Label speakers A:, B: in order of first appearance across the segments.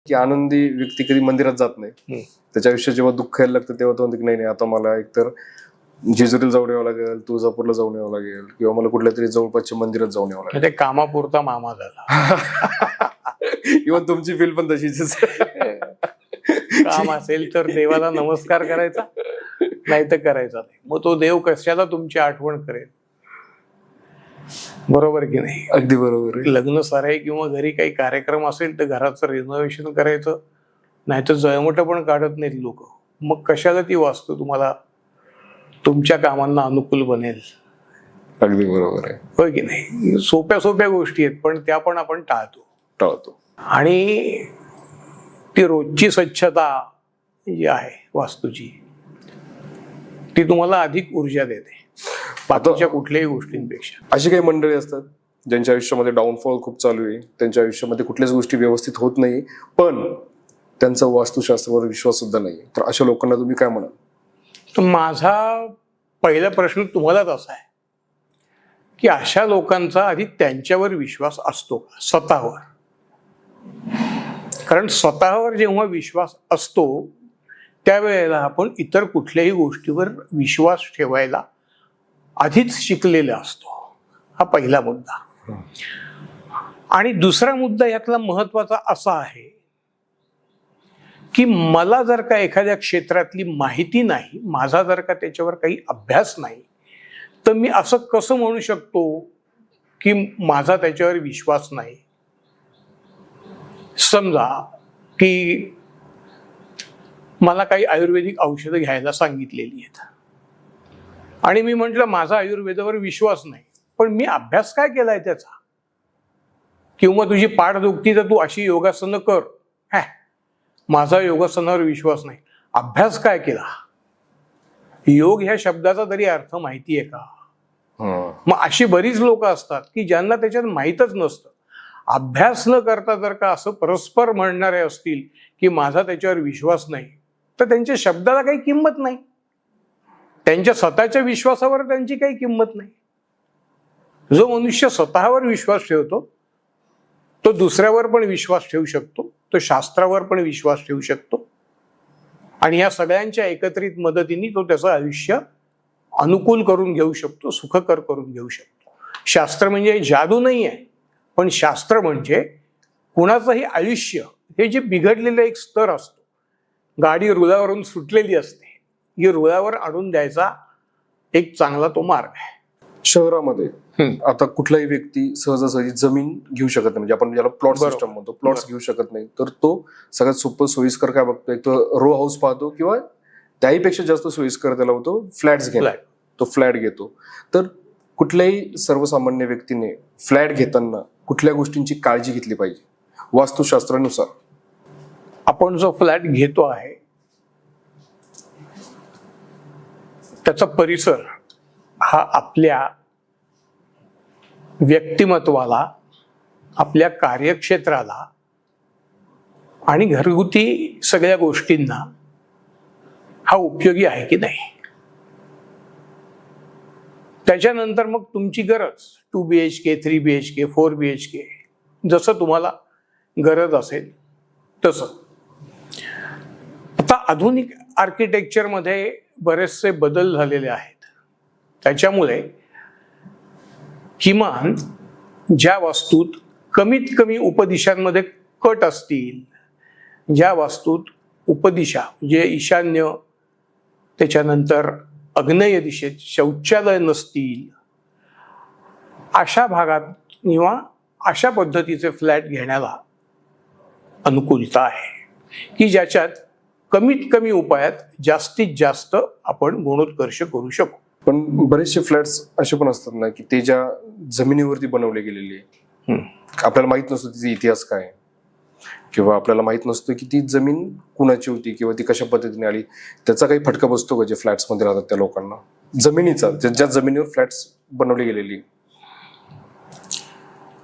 A: की आनंदी व्यक्ती कधी मंदिरात जात नाही. त्याच्या आयुष्यात जेव्हा दुःख यायला लागतं तेव्हा तो म्हणतो की नाही आता मला एकतर जेजुरीला जाऊन यावं लागेल, तुळजापूरला जाऊन यावं लागेल, किंवा मला कुठल्या तरी जवळपासच्या मंदिरात जाऊन यावं लागेल.
B: ते कामापुरता मामा झाला.
A: इव्हन तुमची फील पण तशीच.
B: काम असेल तर देवाला नमस्कार करायचा, नाही तर करायचा नाही. मग तो देव कशाला तुमची आठवण करेल? बरोबर की नाही?
A: अगदी बरोबर आहे.
B: लग्न सराई किंवा घरी काही कार्यक्रम असेल तर घराचं रिनोव्हेशन करायचं, नाही तर जळमटं पण काढत नाहीत लोक. मग कशाला ती वास्तू तुम्हाला तुमच्या कामांना अनुकूल बनेल?
A: अगदी बरोबर आहे.
B: होय की नाही? सोप्या सोप्या गोष्टी आहेत, पण त्या पण आपण टाळतो. आणि ती रोजची स्वच्छता जी आहे वास्तूची, ती तुम्हाला अधिक ऊर्जा देते बाकीच्या कुठल्याही गोष्टींपेक्षा.
A: अशी काही मंडळी असतात ज्यांच्या आयुष्यामध्ये डाऊनफॉल खूप चालू आहे, त्यांच्या आयुष्यामध्ये कुठल्याच गोष्टी व्यवस्थित होत नाही, पण त्यांचा वास्तुशास्त्रावर विश्वास सुद्धा नाही. तर अशा लोकांना तुम्ही काय म्हणाल?
B: तर माझा पहिला प्रश्न तुम्हालाच असा आहे की अशा लोकांचा आधी त्यांच्यावर विश्वास असतो का? स्वतःवर. कारण स्वतःवर जेव्हा विश्वास असतो त्यावेळेला आपण इतर कुठल्याही गोष्टीवर विश्वास ठेवायला आधीच शिकलेला असतो. हा पहिला मुद्दा. आणि दुसरा मुद्दा यातला महत्वाचा असा आहे की मला जर का एखाद्या क्षेत्रातली माहिती नाही, माझा जर का त्याच्यावर काही अभ्यास नाही, तर मी असं कसं म्हणू शकतो की माझा त्याच्यावर विश्वास नाही? समजा की मला काही आयुर्वेदिक औषधं घ्यायला सांगितलेली आहेत आणि मी म्हटलं माझा आयुर्वेदावर विश्वास नाही, पण मी अभ्यास काय केलाय त्याचा? किंवा तुझी पाठ दुखती तर तू अशी योगासनं कर. माझा योगासनावर विश्वास नाही. अभ्यास काय केला? योग ह्या शब्दाचा तरी अर्थ माहिती आहे का? मग अशी बरीच लोक असतात की ज्यांना त्याच्यात माहीतच नसतं. अभ्यास न करता जर का असं परस्पर म्हणणारे असतील की माझा त्याच्यावर विश्वास नाही, तर त्यांच्या शब्दाला काही किंमत नाही, त्यांच्या स्वतःच्या विश्वासावर त्यांची काही किंमत नाही. जो मनुष्य स्वतःवर विश्वास ठेवतो तो दुसऱ्यावर पण विश्वास ठेवू शकतो, तो शास्त्रावर पण विश्वास ठेवू शकतो, आणि या सगळ्यांच्या एकत्रित मदतीने तो त्याचं आयुष्य अनुकूल करून घेऊ शकतो, सुखकर करून घेऊ शकतो. शास्त्र म्हणजे जादू नाही आहे, पण शास्त्र म्हणजे कुणाचंही आयुष्य हे जे बिघडलेलं एक स्तर असतो, गाडी रुळावरून सुटलेली असते, ही रुळावर आणून द्यायचा एक चांगला तो मार्ग आहे.
A: शहरामध्ये आता कुठलाही व्यक्ती सहजासहजी जमीन घेऊ शकत नाही, म्हणजे आपण ज्याला प्लॉट सिस्टम म्हणतो, प्लॉट्स घेऊ शकत नाही. तर तो सगळ्यात सोपं सोयीस्कर काय बघतो? एक तो रो हाऊस पाहतो, किंवा त्याहीपेक्षा जास्त सोयीस्कर त्याला होतो फ्लॅट्स घेतो. तो फ्लॅट घेतो. तर कुठल्याही सर्वसामान्य व्यक्तीने फ्लॅट घेताना कुठल्या गोष्टींची काळजी घेतली पाहिजे वास्तुशास्त्रानुसार?
B: आपण जो फ्लॅट घेतो आहे त्याचा परिसर हा आपल्या व्यक्तिमत्वाला, आपल्या कार्यक्षेत्राला आणि घरगुती सगळ्या गोष्टींना हा उपयोगी आहे की नाही. त्याच्यानंतर मग तुमची गरज 2 BHK, 3 BHK, 4 BHK जसं तुम्हाला गरज असेल तसं. आता आधुनिक आर्किटेक्चरमध्ये बरेचसे बदल झालेले आहेत. त्याच्यामुळे किमान ज्या वास्तूत कमीत कमी उपदिशांमध्ये कट असतील, ज्या वास्तूत उपदिशा म्हणजे ईशान्य, त्याच्यानंतर आग्नेय दिशेत शौचालय नसतील, अशा भागात किंवा अशा पद्धतीचे फ्लॅट घेण्याला अनुकूलता आहे की ज्याच्यात कमीत कमी उपायात जास्तीत जास्त आपण गुणोत्कर्ष करू शकू.
A: पण बरेचसे फ्लॅट्स असे पण असतात ना की ते ज्या जमिनीवरती बनवले गेलेले, आपल्याला माहित नसतो तिचा इतिहास काय, किंवा आपल्याला माहित नसतं की ती जमीन कुणाची होती किंवा ती कशा पद्धतीने आली. त्याचा काही फटका बसतो का जे फ्लॅट्स मध्ये राहतात त्या लोकांना? जमिनीचा, ज्या जमिनीवर फ्लॅट्स बनवली गेलेली.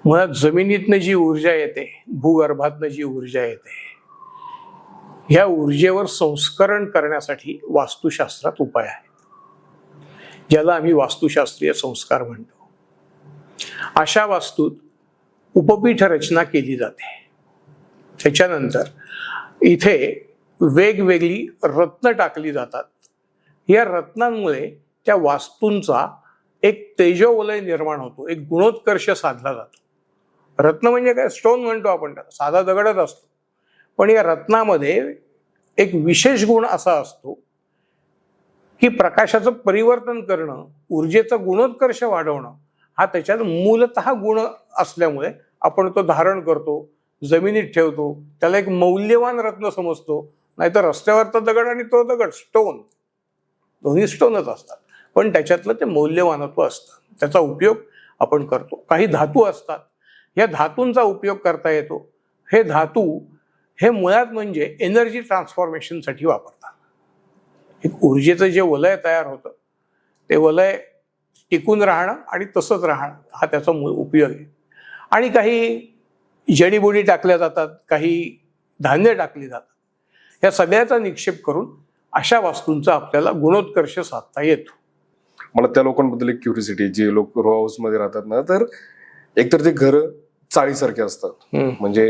B: मुळात जमिनीतनं जी ऊर्जा येते, भूगर्भातनं जी ऊर्जा येते, ह्या ऊर्जेवर संस्करण करण्यासाठी वास्तुशास्त्रात उपाय आहेत, ज्याला आम्ही वास्तुशास्त्रीय संस्कार म्हणतो. अशा वास्तूत उपपीठ रचना केली जाते. त्याच्यानंतर इथे वेगवेगळी रत्न टाकली जातात. या रत्नांमुळे त्या वास्तूंचा एक तेजोवलय निर्माण होतो, एक गुणोत्कर्ष साधला जातो. रत्न म्हणजे काय, स्टोन म्हणतो आपण त्याला, साधा दगडच असतो. पण या रत्नामध्ये एक विशेष गुण असा असतो की प्रकाशाचं परिवर्तन करणं, ऊर्जेचा गुणोत्कर्ष वाढवणं हा त्याच्यात मूलतः गुण असल्यामुळे आपण तो धारण करतो, जमिनीत ठेवतो, त्याला एक मौल्यवान रत्न समजतो. नाहीतर रस्त्यावरचा दगड आणि तो दगड स्टोन, दोन्ही स्टोनच असतात, पण त्याच्यातलं ते मौल्यवानत्व असतं, त्याचा उपयोग आपण करतो. काही धातू असतात, या धातूंचा उपयोग करता येतो. हे धातू हे मुळात म्हणजे एनर्जी ट्रान्सफॉर्मेशनसाठी वापरतात. एक ऊर्जेचं जे वलय तयार होतं ते वलय टिकून राहणं आणि तसंच राहणं हा त्याचा मूळ उपयोग आहे. आणि काही जडीबुडी टाकल्या जातात, काही धान्य टाकली जातात. या सगळ्याचा निक्षेप करून अशा वस्तूंचा आपल्याला गुणोत्कर्ष साधता येतो.
A: मला त्या लोकांबद्दल एक क्युरिसिटी, जे लोक रो हाऊस मध्ये राहतात ना, तर एकतर ते घर चाळीसारखे असतात, म्हणजे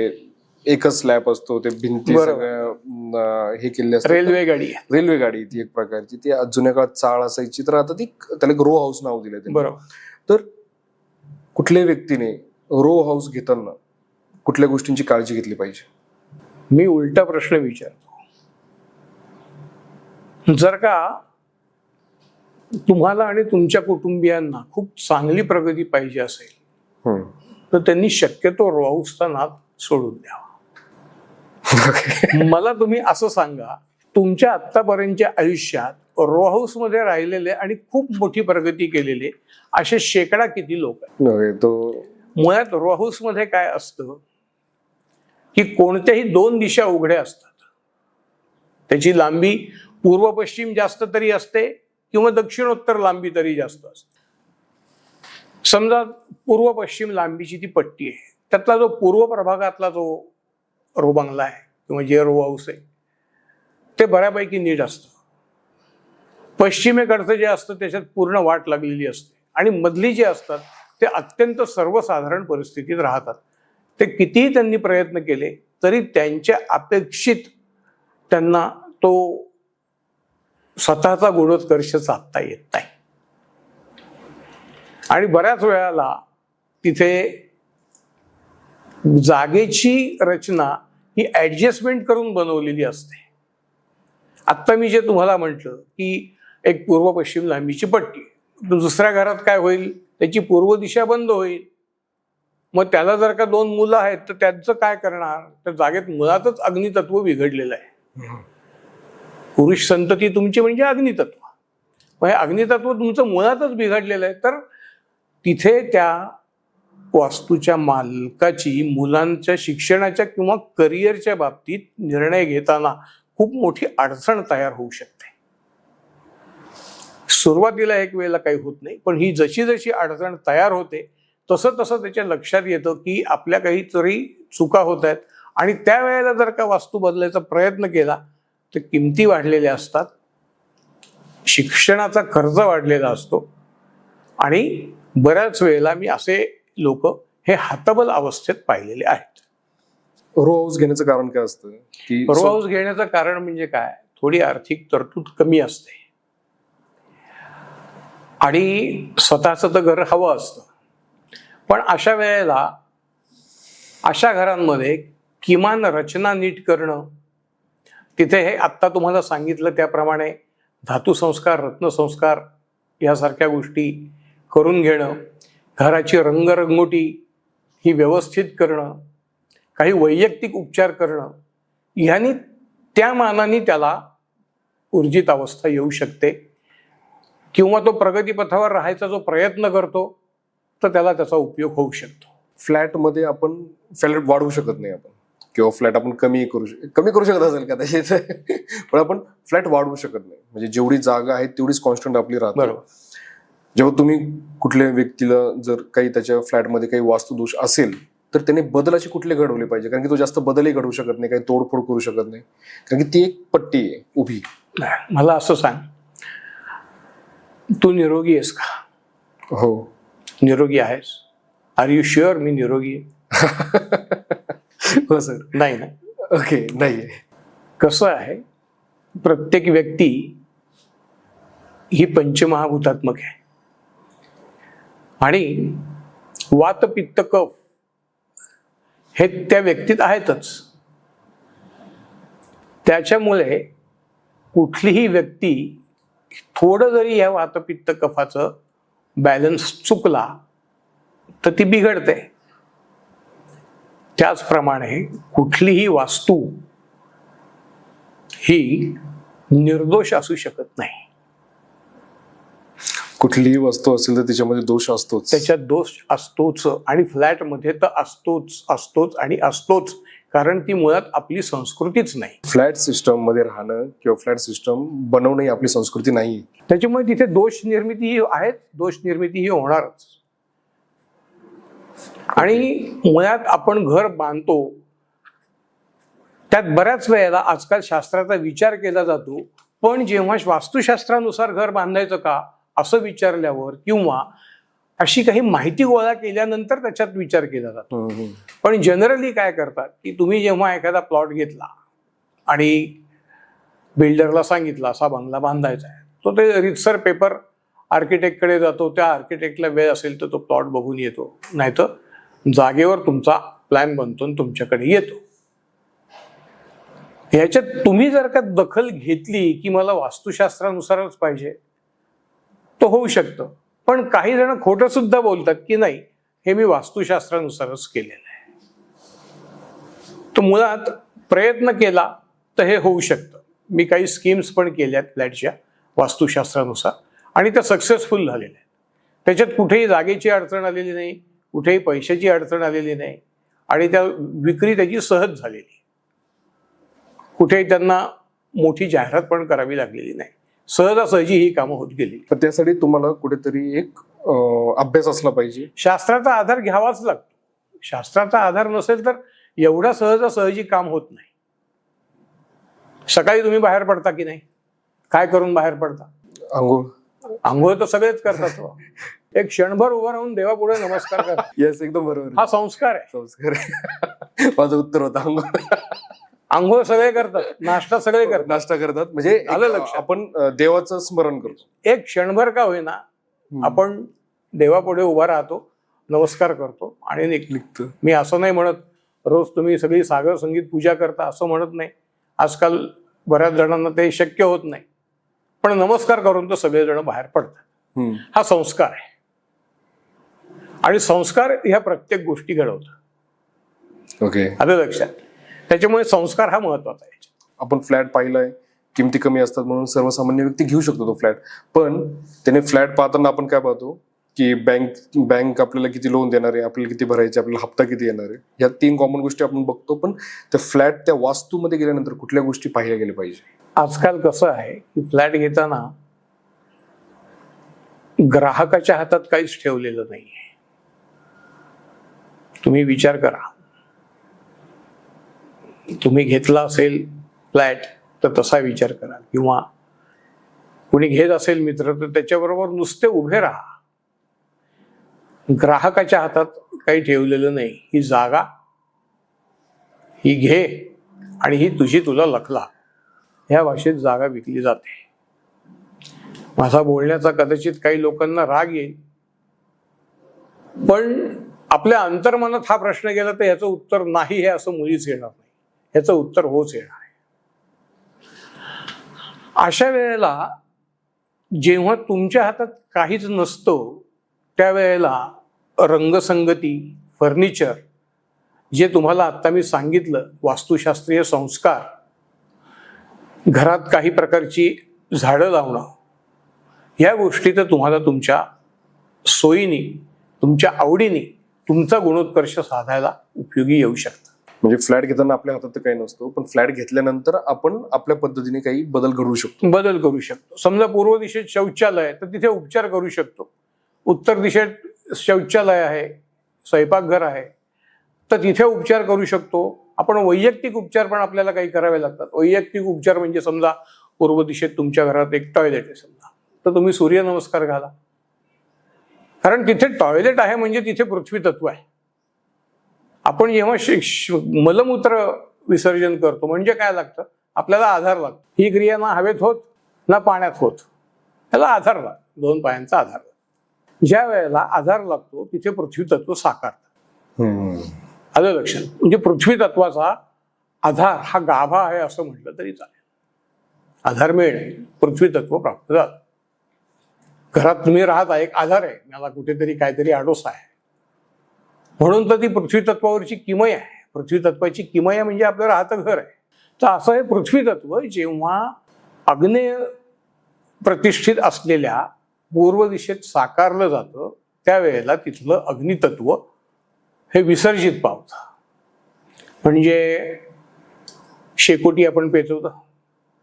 A: एकच स्लॅब असतो, ते भिंती सगळ्या हे केलेले असतात. रेल्वे गाडी ती एक प्रकारची, ती जुन्या काळात चाळ असायची, तर आता ती त्याला एक रो हाऊस नाव दिलं.
B: बरोबर. तर
A: कुठल्याही व्यक्तीने रो हाऊस घेताना कुठल्या गोष्टींची काळजी घेतली पाहिजे?
B: मी उलटा प्रश्न विचारतो. जर का तुम्हाला आणि तुमच्या कुटुंबियांना खूप चांगली प्रगती पाहिजे असेल तर त्यांनी शक्यतो रो हाऊसचा नाद सोडून द्यावा. मला तुम्ही असं सांगा, तुमच्या आतापर्यंतच्या आयुष्यात रो हाऊस मध्ये राहिलेले आणि खूप मोठी प्रगती केलेले असे शेकडा किती लोक आहेत? मुळात रो हाऊस मध्ये काय असतं की कोणत्याही दोन दिशा उघड्या असतात. त्याची लांबी पूर्व पश्चिम जास्त तरी असते किंवा दक्षिणोत्तर लांबी तरी जास्त असते. समजा पूर्व पश्चिम लांबीची ती पट्टी आहे, त्यातला जो पूर्व प्रभागातला जो रो बंगला आहे किंवा जे रो हाऊस आहे ते बऱ्यापैकी नीट असतं. पश्चिमेकडचं जे असतं त्याच्यात पूर्ण वाट लागलेली असते आणि मधली जे असतात ते अत्यंत सर्वसाधारण परिस्थितीत राहतात. ते कितीही त्यांनी प्रयत्न केले तरी त्यांच्या अपेक्षित त्यांना तो स्वतःचा गुणोत्कर्ष साधता येत नाही. आणि बऱ्याच वेळाला तिथे जागेची रचना ही ऍडजस्टमेंट करून बनवलेली असते. आत्ता मी जे तुम्हाला म्हटलं की एक पूर्व पश्चिम लांबीची पट्टी, दुसऱ्या घरात काय होईल, त्याची पूर्व दिशा बंद होईल. मग त्याला जर का दोन मुलं आहेत तर त्यांचं काय करणार? तर जागेत मुळातच अग्नितत्व बिघडलेलं आहे. पुरुष संतती तुमची म्हणजे अग्नितत्व, मग हे अग्नितत्व तुमचं मुळातच बिघडलेलं आहे. तर तिथे त्या वास्तूच्या मालकाची मुलांच्या शिक्षणाच्या किंवा करिअरच्या बाबतीत निर्णय घेताना खूप मोठी अडचण तयार होऊ शकते. सुरुवातीला एक वेळेला काही होत नाही, पण ही जशी जशी अडचण तयार होते तसं तसं त्याच्या लक्षात येतं की आपल्या काहीतरी चुका होत आहेत. आणि त्यावेळेला जर का वास्तू बदलायचा प्रयत्न केला तर किमती वाढलेल्या असतात, शिक्षणाचा खर्च वाढलेला असतो आणि बऱ्याच वेळेला मी असे लोक हे हतबल अवस्थेत पाहिलेले आहेत.
A: रो हाऊस घेण्याचं कारण काय असतं? की
B: रो हाऊस घेण्याचं कारण म्हणजे काय, थोडी आर्थिक तरतूद कमी असते आणि स्वतःचं तर घर हवं असतं. पण अशा वेळेला अशा घरांमध्ये किमान रचना नीट करणं, तिथे हे आत्ता तुम्हाला सांगितलं त्याप्रमाणे धातू संस्कार, रत्नसंस्कार यासारख्या गोष्टी करून घेणं, घराची रंगरंगोटी ही व्यवस्थित करणं, काही वैयक्तिक उपचार करणं, ह्यानी त्या मानाने त्याला ऊर्जित अवस्था येऊ शकते. किंवा तो प्रगतीपथावर राहायचा जो प्रयत्न करतो तर त्याला त्याचा उपयोग होऊ शकतो.
A: फ्लॅटमध्ये आपण फ्लॅट वाढवू शकत नाही आपण, किंवा फ्लॅट आपण कमी करू शकत असेल कदाचित, पण आपण फ्लॅट वाढवू शकत नाही. म्हणजे जेवढी जागा आहे तेवढीच कॉन्स्टंट आपली राहते.
B: बरोबर.
A: जेव्हा तुम्ही कुठल्या व्यक्तीला जर काही त्याच्या फ्लॅटमध्ये काही वास्तुदोष असेल तर त्याने बदलाची कुठले घडवले पाहिजे? कारण की तो जास्त बदलही घडवू शकत नाही, काही तोडफोड करू शकत नाही, कारण की ती एक पट्टी आहे उभी.
B: मला असं सांग, तू निरोगी आहेस का?
A: हो.
B: निरोगी आहेस? आर यू शुअर मी निरोगी आहे?
A: हो सर.
B: नाही ना.
A: ओके, नाही.
B: कसं आहे, प्रत्येक व्यक्ती ही पंचमहाभूतात्मक आहे आणि वात पित्त कफ हे त्या व्यक्तीत आहेतच. त्याच्यामुळे कुठलीही व्यक्ती थोडं जरी या वातपित्त कफाचं बॅलन्स चुकला तर ती बिघडते. त्याचप्रमाणे कुठलीही वास्तू ही निर्दोष असू शकत नाही.
A: कुठलीही वस्तू असेल तर त्याच्यामध्ये दोष असतोच.
B: त्याच्यात दोष असतोच आणि फ्लॅटमध्ये तर असतोच आणि असतोच, कारण ती मुळात आपली संस्कृतीच नाही.
A: फ्लॅट सिस्टम मध्ये राहणं किंवा फ्लॅट सिस्टम बनवणं ही आपली संस्कृती नाही.
B: त्याच्यामुळे तिथे दोष निर्मिती ही आहेत, दोष निर्मिती ही होणारच. आणि मुळात आपण घर बांधतो त्यात बऱ्याच वेळेला आजकाल शास्त्राचा विचार केला जातो, पण जेव्हा वास्तुशास्त्रानुसार घर बांधायचं का असं विचारल्यावर किंवा अशी काही माहिती गोळा केल्यानंतर त्याच्यात विचार केला जातो. पण जनरली काय करतात की तुम्ही जेव्हा एखादा प्लॉट घेतला आणि बिल्डरला सांगितलं असा बंगला बांधायचा आहे, तो ते रितसर पेपर आर्किटेक्टकडे जातो, त्या आर्किटेक्टला वेळ असेल तर तो प्लॉट बघून येतो, नाहीतर जागेवर तुमचा प्लॅन बनतो आणि तुमच्याकडे येतो. ह्याच्यात तुम्ही जर का दखल घेतली की मला वास्तुशास्त्रानुसारच पाहिजे तो होऊ शकतं, पण काही जण खोटं सुद्धा बोलतात की नाही हे मी वास्तुशास्त्रानुसारच केलेलं आहे. तर मुळात प्रयत्न केला तर हे होऊ शकतं. मी काही स्कीम्स पण केल्यात फ्लॅटच्या वास्तुशास्त्रानुसार आणि त्या सक्सेसफुल झालेल्या आहेत. त्याच्यात कुठेही जागेची अडचण आलेली नाही, कुठेही पैशाची अडचण आलेली नाही आणि त्या विक्री त्याची सहज झालेली. कुठेही त्यांना मोठी जाहिरात पण करावी लागलेली नाही, सहजासहजी ही कामं होत गेली.
A: पण त्यासाठी तुम्हाला कुठेतरी एक अभ्यास असला पाहिजे.
B: शास्त्राचा आधार घ्यावाच लागतो. शास्त्राचा आधार नसेल तर एवढा सहजासहजी काम होत नाही. सकाळी तुम्ही बाहेर पडता की नाही? काय करून बाहेर पडता?
A: अंघोळ.
B: आंघोळ तर सगळेच करतात. एक क्षणभर उभं राहून देवापुढे नमस्कार करा.
A: येस, एकदम बरोबर.
B: हा संस्कार आहे.
A: संस्कार. माझं उत्तर होतं अंघोळ.
B: आंघोळ सगळे करतात, नाश्ता सगळे करतात.
A: नाश्ता करतात म्हणजे
B: आलं लक्षात.
A: आपण देवाचं स्मरण करतो.
B: एक क्षणभर का होईना आपण देवापुढे उभा राहतो, नमस्कार करतो आणि निघतो. मी असं नाही म्हणत रोज तुम्ही सगळी सागर संगीत पूजा करता, असं म्हणत नाही. आजकाल बऱ्याच जणांना ते शक्य होत नाही, पण नमस्कार करून तर सगळेजण बाहेर पडतात. हा संस्कार आहे आणि संस्कार ह्या प्रत्येक गोष्टी घडवतात.
A: ओके,
B: आलं लक्षात. त्याच्यामुळे संस्कार हा महत्वाचा आहे.
A: आपण फ्लॅट पाहिलाय, किमती कमी असतात म्हणून सर्वसामान्य व्यक्ती घेऊ शकतो तो फ्लॅट. पण त्याने फ्लॅट पाहताना आपण काय पाहतो की बँक आपल्याला किती लोन देणार आहे, आपल्याला किती भरायचे, आपल्याला हप्ता किती येणार आहे, या 3 कॉमन गोष्टी आपण बघतो. पण त्या फ्लॅट त्या वास्तूमध्ये गेल्यानंतर कुठल्या गोष्टी पाहिल्या गेल्या पाहिजे?
B: आजकाल कसं आहे की फ्लॅट घेताना ग्राहकाच्या हातात काहीच ठेवलेलं नाहीये. तुम्ही विचार करा, तुम्ही घेतला असेल फ्लॅट तर तसा विचार करा, किंवा कुणी घेत असेल मित्र तर त्याच्याबरोबर नुसते उभे राहा. ग्राहकाच्या हातात काही ठेवलेलं नाही. ही जागा ही घे आणि ही तुला लखला, ह्या भाषेत जागा विकली जाते. माझा बोलण्याचा कदाचित काही लोकांना राग येईल, पण आपल्या अंतर्मनात हा प्रश्न गेला तर याचं उत्तर नाही हे असं मुळीच येणार नाही. ह्याचं उत्तर होच येणार आहे. अशा वेळेला जेव्हा तुमच्या हातात काहीच नसतं त्यावेळेला रंगसंगती, फर्निचर, जे तुम्हाला आता मी सांगितलं, वास्तुशास्त्रीय संस्कार, घरात काही प्रकारची झाडं लावणं, या गोष्टी तर तुम्हाला तुमच्या सोयीने, तुमच्या आवडीने तुमचा गुणोत्कर्ष साधायला उपयोगी येऊ शकतात.
A: म्हणजे फ्लॅट घेताना आपल्या हातात तर काही नसतो, पण फ्लॅट घेतल्यानंतर आपण आपल्या पद्धतीने काही बदल करू शकतो.
B: समजा पूर्व दिशेत शौचालय आहे तर तिथे उपचार करू शकतो. उत्तर दिशेत शौचालय आहे, स्वयंपाकघर आहे तर तिथे उपचार करू शकतो. आपण वैयक्तिक उपचार पण आपल्याला काही करावे लागतात. वैयक्तिक उपचार म्हणजे समजा पूर्व दिशेत तुमच्या घरात एक टॉयलेट आहे समजा, तर तुम्ही सूर्यनमस्कार घाला, कारण तिथे टॉयलेट आहे म्हणजे तिथे पृथ्वी तत्व आहे. आपण जेव्हा मलमूत्र विसर्जन करतो म्हणजे काय लागतं, आपल्याला आधार लागतो. ही क्रिया ना हवेत होत ना पाण्यात होत, त्याला आधार लागतो, 2 पायांचा आधार लागतो. ज्या वेळेला आधार लागतो तिथे पृथ्वी तत्व साकारतं. आलं लक्षात? म्हणजे पृथ्वी तत्वाचा आधार हा गाभा आहे असं म्हटलं तरी चालेल. आधार मिळणे, पृथ्वी तत्व प्राप्त झालं. घरात तुम्ही राहता, एक आधार आहे, मला कुठेतरी काहीतरी आडोसा आहे, म्हणून तर ती पृथ्वी तत्वावरची किमया आहे. पृथ्वी तत्वाची किमया म्हणजे आपलं राहतं घर आहे. तर असं हे पृथ्वी तत्व जेव्हा आग्नेय प्रतिष्ठित असलेल्या पूर्व दिशेत साकारलं जातं त्यावेळेला तिथलं अग्नितत्व हे विसर्जित पावतं. म्हणजे शेकोटी आपण पेटवतो,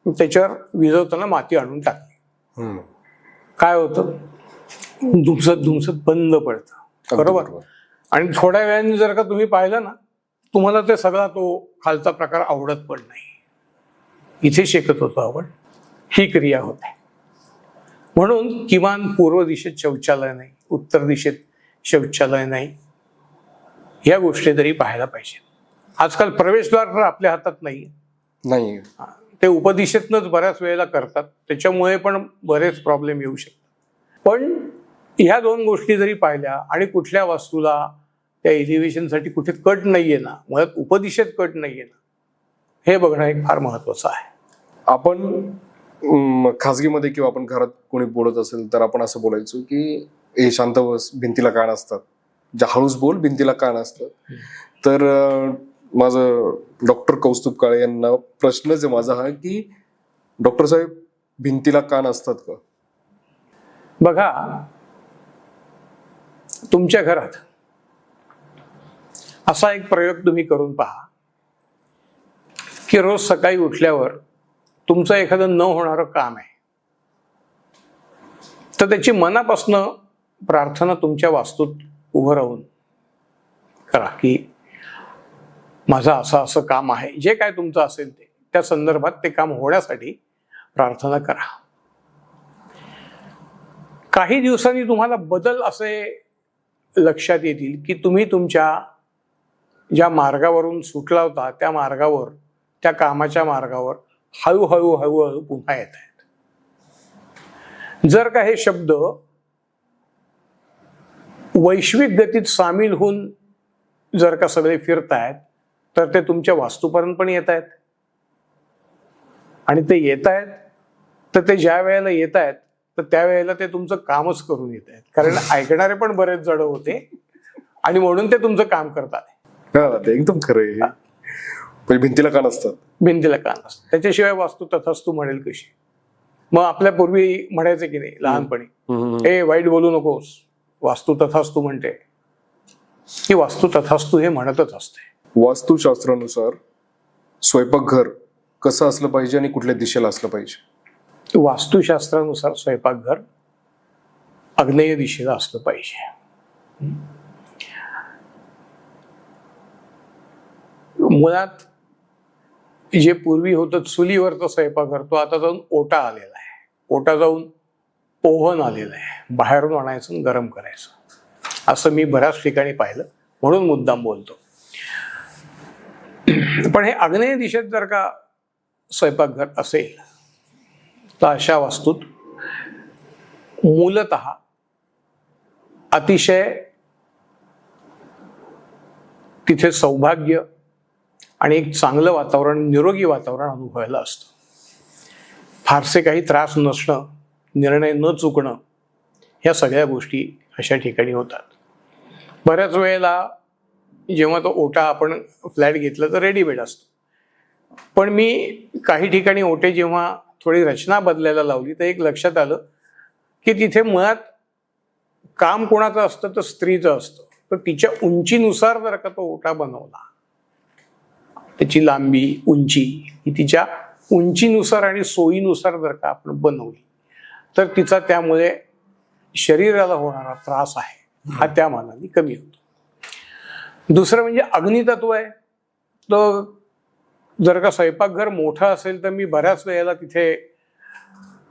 B: त्याच्यावर विझवताना माती आणून टाकली, काय होतं, धुमसत धुमसत बंद पडतं. बरोबर. आणि थोड्या वेळाने जर का तुम्ही पाहिलं ना, तुम्हाला ते सगळा तो खालचा प्रकार आवडत पण नाही. इथे शेकत होतो आपण, ही क्रिया होते. म्हणून किमान पूर्व दिशेत शौचालय नाही, उत्तर दिशेत शौचालय नाही, या गोष्टी तरी पाहायला पाहिजेत. आजकाल प्रवेशद्वार तर आपल्या हातात नाही, ते उपदिशेतनंच बऱ्याच वेळेला करतात, त्याच्यामुळे पण बरेच प्रॉब्लेम येऊ शकतात. पण ह्या 2 गोष्टी जरी पाहिल्या आणि कुठल्या वास्तूला त्या एलिव्हेशनसाठी कुठे कट नाहीये ना, मुळात उपदिशेत कट नाहीये ना, हे बघणं एक फार महत्वाचं आहे.
A: आपण खाजगीमध्ये किंवा आपण घरात कोणी बोलत असेल तर आपण असं बोलायचो की हे शांत बस, भिंतीला कान असतात, ज्या हळूच बोल, भिंतीला कान असतात. तर माझं डॉक्टर कौस्तुभ काळे यांना प्रश्नच आहे माझा हा की डॉक्टर साहेब, भिंतीला कान असतात का?
B: बघा, तुमच्या घरात असा एक प्रयोग तुम्ही करून पहा की रोज सकाळी उठल्यावर तुमचं एखादं न होणारं काम आहे, तर त्याची मनापासनं प्रार्थना तुमच्या वास्तूत उभं राहून करा की माझं असं असं काम आहे, जे काय तुमचं असेल ते, त्या संदर्भात ते काम होण्यासाठी प्रार्थना करा. काही दिवसांनी तुम्हाला बदल असे लक्षात येतील की तुम्ही तुमच्या ज्या मार्गावरून सुटला होता त्या मार्गावर, त्या कामाच्या मार्गावर हळूहळू हळूहळू पुन्हा येत आहेत. जर का हे शब्द वैश्विक गतीत सामील होऊन जर का सगळे फिरतायत तर ते तुमच्या वास्तूपर्यंत पण येत आहेत. आणि ते येत आहेत तर ते ज्या वेळेला येत आहेत तर त्यावेळेला ते तुमचं कामच करून येत आहेत, कारण ऐकणारे पण बरेच जड होते आणि म्हणून ते तुमचं काम करतात.
A: एकदम खरं आहे. भिंतीला कान असतात,
B: भिंतीला कान असतात, त्याच्याशिवाय वास्तू तथास्तू म्हणेल कशी? मग आपल्या पूर्वी म्हणायचे की नाही लहानपणी, ए वाईट बोलू नकोस, वास्तू तथास्तू म्हणते. ही वास्तू तथास्तू हे म्हणतच असते.
A: वास्तुशास्त्रानुसार स्वयंपाकघर कसं असलं पाहिजे आणि कुठल्या दिशेला असलं पाहिजे?
B: वास्तुशास्त्रानुसार स्वयंपाकघर आग्नेय दिशेला असलं पाहिजे. मुळात जे पूर्वी होतं चुलीवरचं स्वयंपाकघर, तो आता जाऊन ओटा आलेला आहे. ओटा जाऊन ओव्हन आलेलं आहे, बाहेरून आणायचं आणि गरम करायचं. असं मी बऱ्याच ठिकाणी पाहिलं, म्हणून मुद्दाम बोलतो. पण हे आग्नेय दिशेत जर का स्वयंपाकघर असेल तर अशा वास्तूत मूलतः अतिशय तिथे सौभाग्य आणि एक चांगलं वातावरण, निरोगी वातावरण अनुभवायला असतं. फारसे काही त्रास नसणं, निर्णय न चुकणं, ह्या सगळ्या गोष्टी अशा ठिकाणी होतात. बऱ्याच वेळेला जेव्हा तो ओटा आपण फ्लॅट घेतलं तर रेडीमेड असतो, पण मी काही ठिकाणी ओटे जेव्हा थोडी रचना बदलायला लावली तर एक लक्षात आलं की तिथे मुळात काम कोणाचं असतं तर स्त्रीचं असतं. तर तिच्या उंचीनुसार जर का तो ओटा बनवला, त्याची लांबी, उंची ही तिच्या उंचीनुसार आणि सोयीनुसार जर का आपण बनवली तर तिचा त्यामुळे शरीराला होणारा त्रास आहे हा त्या मानाने कमी होतो. दुसरं म्हणजे अग्नितत्व आहे. तर जर का स्वयंपाकघर मोठं असेल तर मी बऱ्याच वेळेला तिथे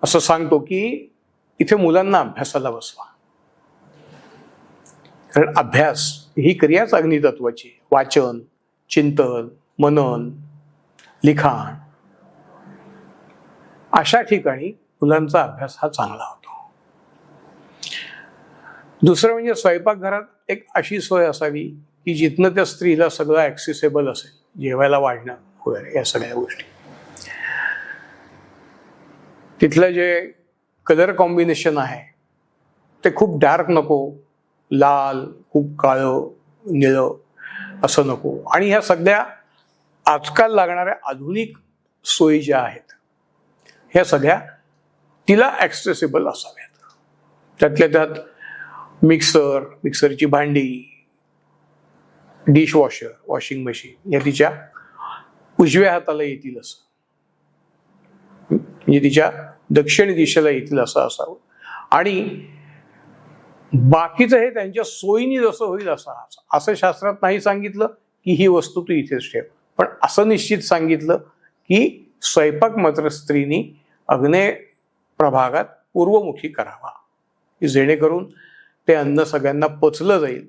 B: असं सांगतो की इथे मुलांना अभ्यासाला बसवा, कारण अभ्यास ही क्रियाच अग्नितत्वाची. वाचन, चिंतन, मनन, लिखाण अशा ठिकाणी मुलांचा अभ्यास हा चांगला होतो. दुसरं म्हणजे स्वयंपाकघरात एक अशी सोय असावी की जिथनं त्या स्त्रीला सगळं ॲक्सेसेबल असेल, जेवायला वाढणं वगैरे या सगळ्या गोष्टी. तिथलं जे कलर कॉम्बिनेशन आहे ते खूप डार्क नको, लाल, खूप काळं, निळं असं नको. आणि ह्या सगळ्या आजकाल लागणाऱ्या आधुनिक सोयी ज्या आहेत ह्या सगळ्या तिला ॲक्सेसेबल असाव्यात. त्यातल्या त्यात मिक्सरची भांडी, डिशवॉशर, वॉशिंग मशीन या तिच्या उजव्या हाताला येतील असं, म्हणजे तिच्या दक्षिण दिशेला येतील असं असावं. आणि बाकीचं हे त्यांच्या सोयीने जसं होईल असं शास्त्रात नाही सांगितलं की ही वस्तू तू इथेच ठेव, पण असं निश्चित सांगितलं की स्वयंपाक मात्र स्त्रीनी अग्नेय प्रभागात पूर्वमुखी करावा, की जेणेकरून ते अन्न सगळ्यांना पचलं जाईल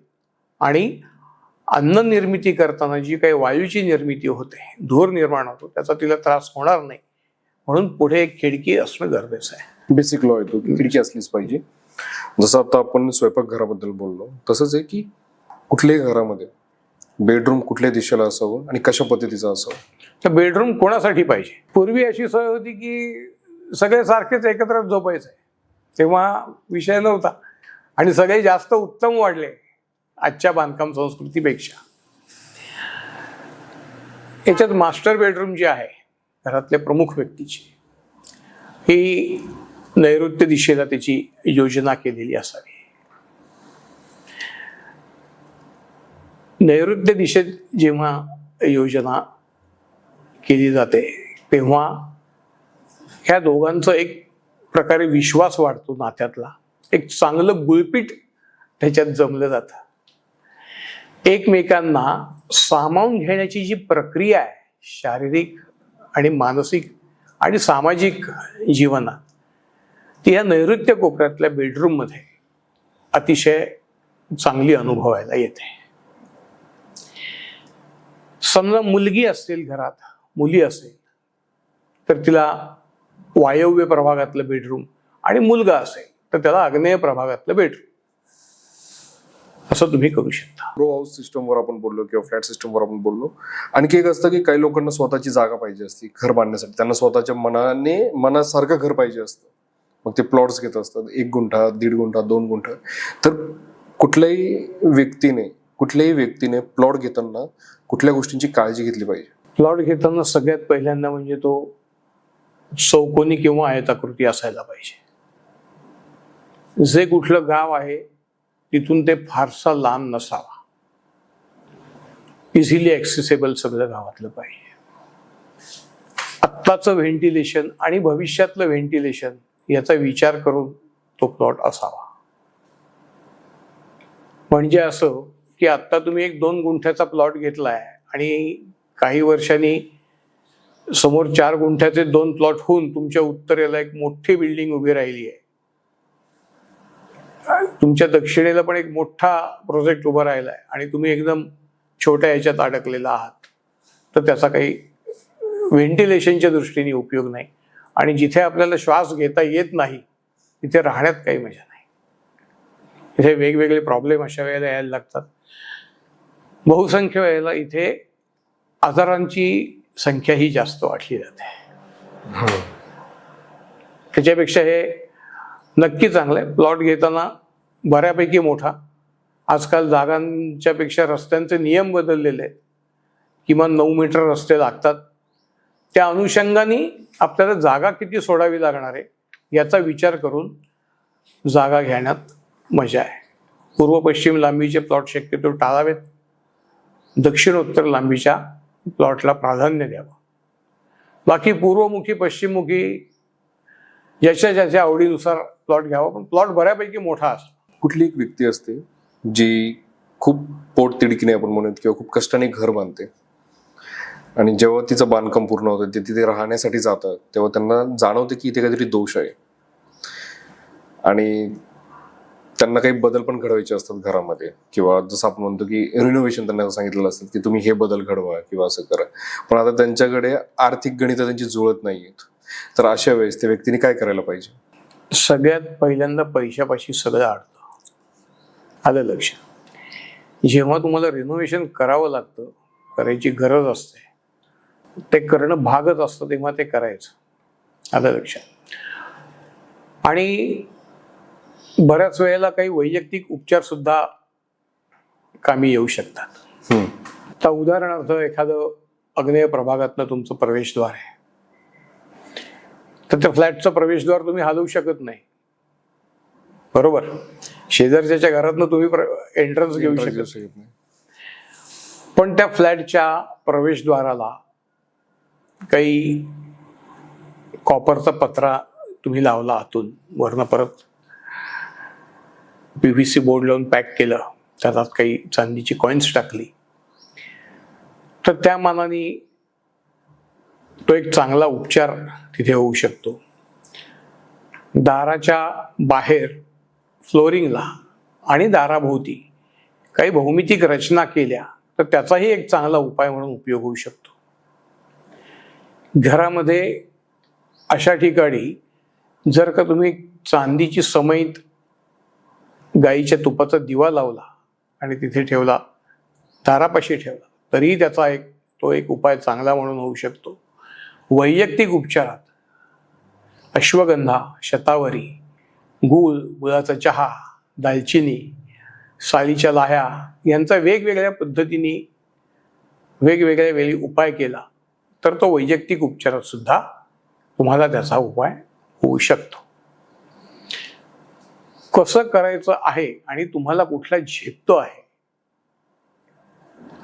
B: आणि अन्न निर्मिती करताना जी काही वायूची निर्मिती होते, धूर निर्माण होतो, त्याचा तिला त्रास होणार नाही. म्हणून पुढे एक खिडकी असणं गरजेचं आहे.
A: बेसिक लॉ येतो की खिडकी असलीच पाहिजे. जसं आता आपण स्वयंपाकघराबद्दल बोललो तसंच आहे की कुठल्याही घरामध्ये बेडरूम कुठल्या दिशेला असावं आणि कशा पद्धतीचं असावं.
B: तर बेडरूम कोणासाठी पाहिजे? पूर्वी अशी सोय होती की सगळे सारखेच एकत्र झोपायचे, तेव्हा विषय नव्हता आणि सगळे जास्त उत्तम वाढले आजच्या बांधकाम संस्कृतीपेक्षा. याच्यात मास्टर बेडरूम जी आहे घरातल्या प्रमुख व्यक्तीची, ही नैऋत्य दिशेला त्याची योजना केलेली असावी. नैऋत्य दिशेत जेव्हा योजना केली जाते तेव्हा ह्या दोघांचं एक प्रकारे विश्वास वाढतो नात्यातला, एक चांगलं गुळपीट त्याच्यात जमलं जातं. एकमेकांना सामावून घेण्याची जी प्रक्रिया आहे शारीरिक आणि मानसिक आणि सामाजिक जीवनात, ती या नैऋत्य कोपऱ्यातल्या बेडरूममध्ये अतिशय चांगली अनुभवायला येते. समजा मुलगी असतील घरात, मुली असेल तर तिला वायव्य प्रभागातलं बेडरूम आणि मुलगा असेल तर त्याला आग्नेय प्रभागातलं बेडरूम असं तुम्ही करू शकता.
A: रो हाऊस सिस्टमवर आपण बोललो किंवा फ्लॅट सिस्टमवर आपण बोललो. आणखी एक असतं की काही लोकांना स्वतःची जागा पाहिजे असते घर बांधण्यासाठी, त्यांना स्वतःच्या मनासारखं घर पाहिजे असतं. मग ते प्लॉट्स घेत असतात, 1 गुंठा, 1.5 गुंठा, 2 गुंठा. तर कुठल्याही व्यक्तीने प्लॉट घेताना कुठल्या गोष्टींची काळजी घेतली पाहिजे?
B: प्लॉट घेताना सगळ्यात पहिल्यांदा म्हणजे तो चौकोनी किंवा आयताकृती असायला पाहिजे. जे कुठलं गाव आहे तिथून ते फारसा लांब नसावा, इझिली ॲक्सेसेबल सगळं गावातलं पाहिजे. आत्ताचं व्हेंटिलेशन आणि भविष्यातलं व्हेंटिलेशन याचा विचार करून तो प्लॉट असावा. म्हणजे असं की आत्ता तुम्ही 1-2 गुंठ्याचा प्लॉट घेतलाय आणि काही वर्षांनी समोर 4 गुंठ्याचे 2 प्लॉट होऊन तुमच्या उत्तरेला एक मोठी बिल्डिंग उभी राहिली आहे, तुमच्या दक्षिणेला पण एक मोठा प्रोजेक्ट उभा राहिला आहे आणि तुम्ही एकदम छोट्या ह्याच्यात अडकलेला आहात, तर त्याचा काही व्हेंटिलेशनच्या दृष्टीने उपयोग नाही. आणि जिथे आपल्याला श्वास घेता येत नाही तिथे राहण्यात काही मजा नाही. इथे वेगवेगळे प्रॉब्लेम अशा वेळेला यायला लागतात. बहुसंख्य वेळेला इथे आजारांची संख्या ही जास्त वाढली जाते. त्याच्यापेक्षा हे नक्की चांगलं आहे. प्लॉट घेताना बऱ्यापैकी मोठा, आजकाल जागांच्या पेक्षा रस्त्यांचे नियम बदललेले आहेत, किमान 9 मीटर रस्ते लागतात. त्या अनुषंगाने आपल्याला जागा किती सोडावी लागणार आहे याचा विचार करून जागा घेण्यात मजा आहे. पूर्व पश्चिम लांबीचे प्लॉट शक्यतो टाळावेत, दक्षिण उत्तर लांबीच्या प्लॉटला प्राधान्य द्यावं. बाकी पूर्वमुखी पश्चिममुखी ज्याच्या आवडीनुसार प्लॉट घ्यावा, पण प्लॉट बऱ्यापैकी मोठा असतो.
A: कुठली एक व्यक्ती असते जी खूप पोटतिडकीने आपण म्हणूयात किंवा खूप कष्टाने घर बांधते आणि जेव्हा तिचं बांधकाम पूर्ण होतं, ते तिथे राहण्यासाठी जातात, तेव्हा त्यांना जाणवतं की इथे काहीतरी दोष आहे आणि त्यांना काही बदल पण घडवायचे असतात घरामध्ये, किंवा जसं आपण म्हणतो की रिनोव्हेशन त्यांना सांगितलेलं असतं की तुम्ही हे बदल घडवा किंवा असं करा, पण आता त्यांच्याकडे आर्थिक गणित त्यांची जुळत नाहीयेत, तर अशा वेळेस त्या व्यक्तीने काय करायला पाहिजे?
B: सगळ्यात पहिल्यांदा पैशापाशी सगळं अडतं. आलं लक्षात? जेव्हा तुम्हाला रिनोव्हेशन करावं लागतं, करायची गरज असते, ते करणं भागच असतं, तेव्हा ते करायचं. आलं लक्षात? आणि बऱ्याच वेळेला काही वैयक्तिक उपचार सुद्धा कामी येऊ शकतात. आता उदाहरणार्थ एखादं अग्नेय प्रभागातनं तुमचं प्रवेशद्वार आहे, तर त्या फ्लॅटचं प्रवेशद्वार तुम्ही हलवू शकत नाही, बरोबर? शेजारच्या घरातनं तुम्ही एंट्रन्स घेऊ शकत नाही, पण त्या फ्लॅटच्या प्रवेशद्वाराला काही कॉपरचा पत्रा तुम्ही लावला आतून, वरनं परत PVC बोर्ड लावून पॅक केलं, त्यात काही चांदीची कॉइन्स टाकली, तर त्या मानाने तो एक चांगला उपचार तिथे होऊ शकतो. दाराच्या बाहेर फ्लोरिंगला आणि दाराभोवती काही भौमितिक रचना केल्या तर त्याचाही एक चांगला उपाय म्हणून उपयोग होऊ शकतो. घरामध्ये अशा ठिकाणी जर का तुम्ही चांदीची समईत गाईच्या तुपाचा दिवा लावला आणि तिथे ठेवला, दारापाशी ठेवला, तरीही त्याचा तो एक उपाय चांगला म्हणून होऊ शकतो. वैयक्तिक उपचारात अश्वगंधा, शतावरी, गूळ, गुळाचा चहा, दालचिनी, सालीच्या लाह्या यांचा वेगवेगळ्या पद्धतीने वेगवेगळ्या वेळी उपाय केला तर तो वैयक्तिक उपचारात सुद्धा तुम्हाला त्याचा उपाय होऊ शकतो. कसं करायचं आहे आणि तुम्हाला कुठला झेपतो आहे,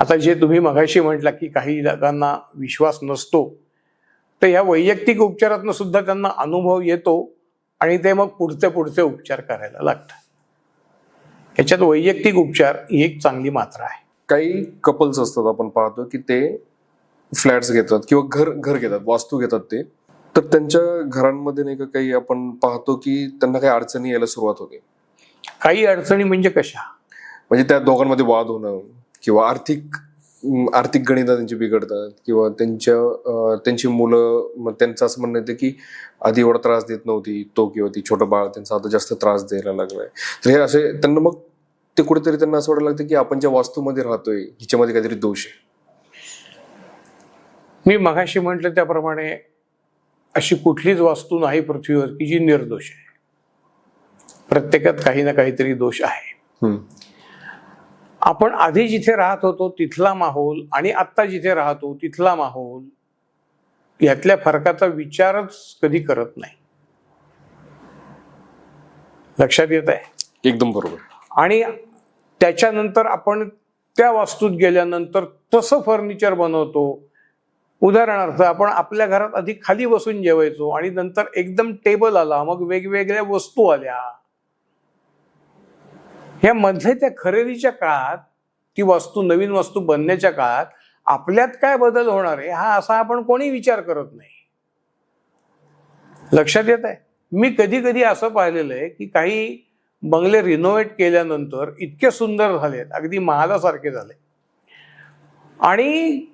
B: आता जे तुम्ही मगाशी म्हटला की काही लोकांना विश्वास नसतो, तर या वैयक्तिक उपचारातनं सुद्धा त्यांना अनुभव येतो आणि ते मग पुढचे उपचार करायला लागतात. याच्यात वैयक्तिक उपचार ही एक चांगली मात्रा आहे.
A: काही कपल्स असतात, आपण पाहतो की ते फ्लॅट्स घेतात किंवा घर घेतात, वास्तू घेतात ते, तर त्यांच्या घरांमध्ये नाही का काही आपण पाहतो की त्यांना काही अडचणी यायला सुरुवात होते.
B: काही अडचणी म्हणजे कशा?
A: म्हणजे त्या दोघांमध्ये वाद होणं, किंवा आर्थिक गणित त्यांची बिघडतात, किंवा त्यांची मुलं, मग त्यांचं असं म्हणणं येतं की आधी एवढा त्रास देत नव्हती तो किंवा ती छोटं बाळ, त्यांचा आता जास्त त्रास द्यायला लागलाय. तर हे असे त्यांना मग ते कुठेतरी त्यांना असं वाटायला लागतं की आपण ज्या वास्तूमध्ये राहतोय हिच्यामध्ये काहीतरी दोष आहे.
B: मी मगाशी म्हटलं त्याप्रमाणे अशी कुठलीच वास्तू नाही पृथ्वीवर की जी निर्दोष आहे. प्रत्येकात काही ना काहीतरी दोष आहे. आपण आधी जिथे राहत होतो तिथला माहोल आणि आत्ता जिथे राहतो तिथला माहोल यातल्या फरकाचा विचारच कधी करत नाही. लक्षात येत आहे?
A: एकदम बरोबर.
B: आणि त्याच्यानंतर आपण त्या वास्तूत गेल्यानंतर तसं फर्निचर बनवतो. उदाहरणार्थ आपण आपल्या घरात आधी खाली बसून जेवायचो आणि नंतर एकदम टेबल आला, मग वेगवेगळ्या वस्तू आल्या. या मधले त्या खरेदीच्या काळात, ती वस्तू नवीन वस्तू बनण्याच्या काळात आपल्यात काय बदल होणार आहे हा असा आपण कोणी विचार करत नाही. लक्षात येत आहे? मी कधी कधी असं पाहिलेलं आहे की काही बंगले रिनोव्हेट केल्यानंतर इतके सुंदर झालेत, अगदी महालासारखे झाले, आणि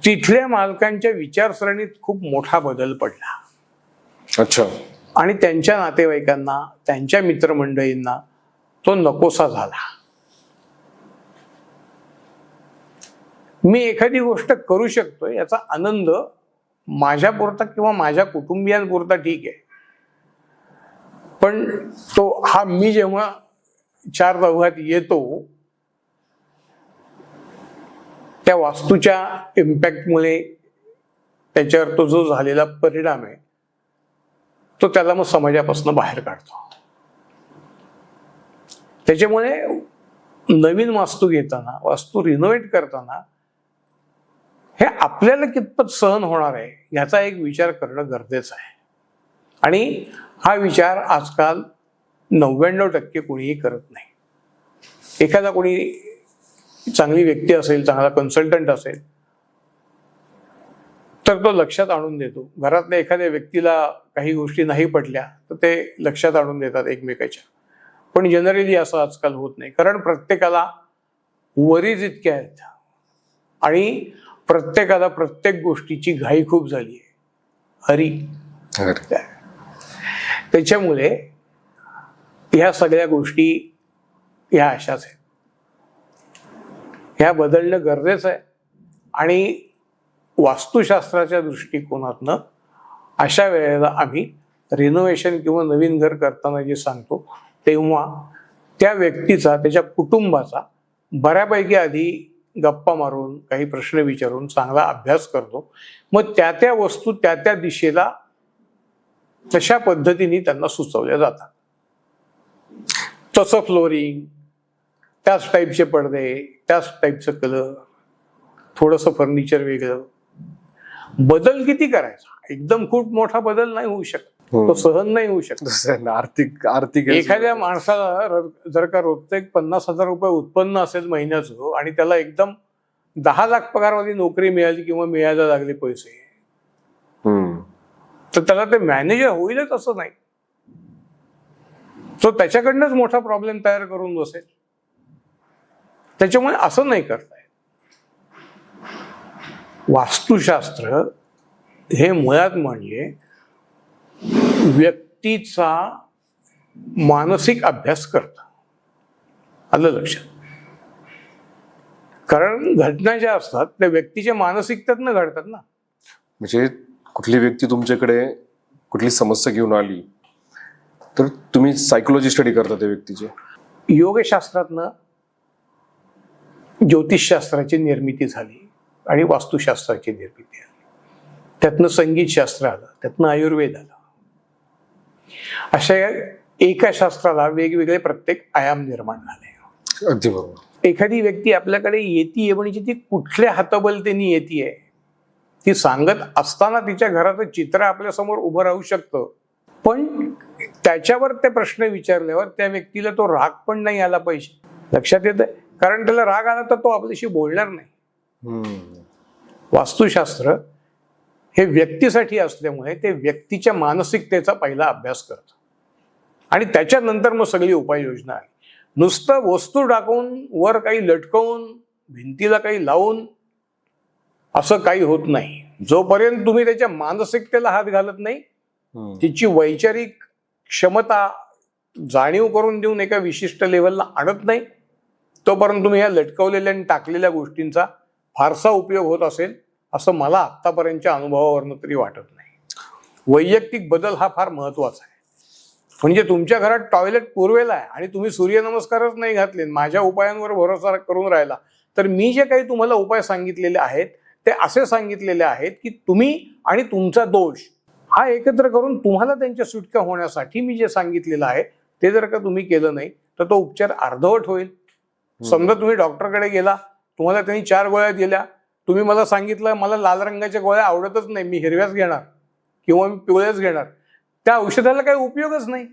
B: तिथल्या मालकांच्या विचारसरणीत खूप मोठा बदल पडला.
A: अच्छा.
B: आणि त्यांच्या नातेवाईकांना, त्यांच्या मित्रमंडळींना तो नकोसा झाला. मी एखादी गोष्ट करू शकतोय याचा आनंद माझ्यापुरता किंवा माझ्या कुटुंबियांपुरता ठीक आहे, पण हा मी जेव्हा चार चौघात येतो त्या वास्तूच्या इम्पॅक्टमुळे त्याच्यावर तो जो झालेला परिणाम आहे तो त्याला मग समाजापासून बाहेर काढतो. त्याच्यामुळे नवीन वास्तू घेताना, वास्तू रिनोव्हेट करताना हे आपल्याला कितपत सहन होणार आहे याचा एक विचार करणं गरजेचं आहे. आणि हा विचार आजकाल 99% कोणीही करत नाही. एखादा कोणी चांगली व्यक्ती असेल, चांगला कन्सल्टंट असेल, तर तो लक्षात आणून देतो. घरातल्या एखाद्या व्यक्तीला काही गोष्टी नाही पटल्या तर ते लक्षात आणून देतात एकमेकाच्या. पण जनरली असं आजकाल होत नाही, कारण प्रत्येकाला वरीज इतक्या आहेत आणि प्रत्येकाला प्रत्येक गोष्टीची घाई खूप झाली आहे. हरी. त्याच्यामुळे ह्या सगळ्या गोष्टी ह्या अशाच आहेत. ह्या बदलणं गरजेचं आहे आणि वास्तुशास्त्राच्या दृष्टिकोनातनं अशा वेळेला आम्ही रिनोव्हेशन किंवा नवीन घर करताना जे सांगतो तेव्हा त्या व्यक्तीचा, त्याच्या कुटुंबाचा बऱ्यापैकी आधी गप्पा मारून, काही प्रश्न विचारून चांगला अभ्यास करतो. मग त्या त्या वस्तू त्या त्या दिशेला तशा पद्धतीने त्यांना सुचवल्या जातात. तसं फ्लोरिंग, त्याच टाईपचे पडदे, त्याच टाईपचं कलर, थोडंसं फर्निचर वेगळं. बदल किती करायचा? एकदम खूप मोठा बदल नाही होऊ शकत, तो सहन नाही होऊ शकत.
A: आर्थिक
B: एखाद्या माणसाला जर का रोजचं 50,000 रुपये उत्पन्न असेल महिन्याचं आणि त्याला एकदम 10 लाख पगारवाली नोकरी मिळाली किंवा मिळायला लागले पैसे, तर त्याला ते मॅनेजर होईलच असं नाही. तो त्याच्याकडनंच मोठा प्रॉब्लेम तयार करून बसेल. त्याच्यामुळे असं नाही करता येत. वास्तुशास्त्र हे मुळात म्हणजे व्यक्तीचा मानसिक अभ्यास करतं. आलं लक्षात? कारण घटना ज्या असतात त्या व्यक्तीच्या मानसिकतेतनं घडतात ना.
A: म्हणजे कुठली व्यक्ती तुमच्याकडे कुठली समस्या घेऊन आली तर तुम्ही सायकोलॉजी स्टडी करता त्या व्यक्तीचे.
B: योगशास्त्रातनं ज्योतिषशास्त्राची निर्मिती झाली आणि वास्तुशास्त्राची निर्मिती आली. त्यातनं संगीतशास्त्र आलं, त्यातनं आयुर्वेद आलं. अशा एका शास्त्राला वेगवेगळे प्रत्येक आयाम निर्माण झाले.
A: अगदी बरोबर.
B: एखादी व्यक्ती आपल्याकडे येते म्हणजे ती कुठल्या हातबलतेने येते, ती सांगत असताना तिच्या घराचं चित्र आपल्यासमोर उभं राहू शकतं, पण त्याच्यावर ते प्रश्न विचारल्यावर त्या व्यक्तीला तो राग पण नाही आला पाहिजे. लक्षात येतंय? कारण त्याला राग आला तर तो आपल्याशी बोलणार नाही. वास्तुशास्त्र हे व्यक्तीसाठी असल्यामुळे ते व्यक्तीच्या मानसिकतेचा पहिला अभ्यास करतं आणि त्याच्यानंतर मग सगळी उपाययोजना आहे. नुसतं वस्तू टाकून, वर काही लटकवून, भिंतीला काही लावून असं काही होत नाही. जोपर्यंत तुम्ही त्याच्या मानसिकतेला हात घालत नाही, तिची वैचारिक क्षमता जाणीव करून देऊन एका विशिष्ट लेवलला आणत नाही, तोपर्यंत तुम्ही या लटकवलेल्या आणि टाकलेल्या गोष्टींचा फारसा उपयोग होत असेल असं मला आत्तापर्यंतच्या अनुभवावरनं तरी वाटत नाही. वैयक्तिक बदल हा फार महत्वाचा आहे. म्हणजे तुमच्या घरात टॉयलेट पुरवेला आहे आणि तुम्ही सूर्यनमस्कारच नाही घातले, माझ्या उपायांवर भरोसा करून राहिला, तर मी जे काही तुम्हाला उपाय सांगितलेले आहेत ते असे सांगितलेले आहेत की तुम्ही आणि तुमचा दोष हा एकत्र करून तुम्हाला त्यांच्या सुटका होण्यासाठी मी जे सांगितलेलं आहे ते जर का तुम्ही केलं नाही तर तो उपचार अर्धवट होईल. समजा तुम्ही डॉक्टरकडे गेला, तुम्हाला त्यांनी 4 गोळ्या दिल्या, तुम्ही मला सांगितलं मला लाल रंगाच्या गोळ्या आवडतच नाही, मी हिरव्याच घेणार किंवा मी पिवळ्याच घेणार, त्या औषधाला काही उपयोगच नाही.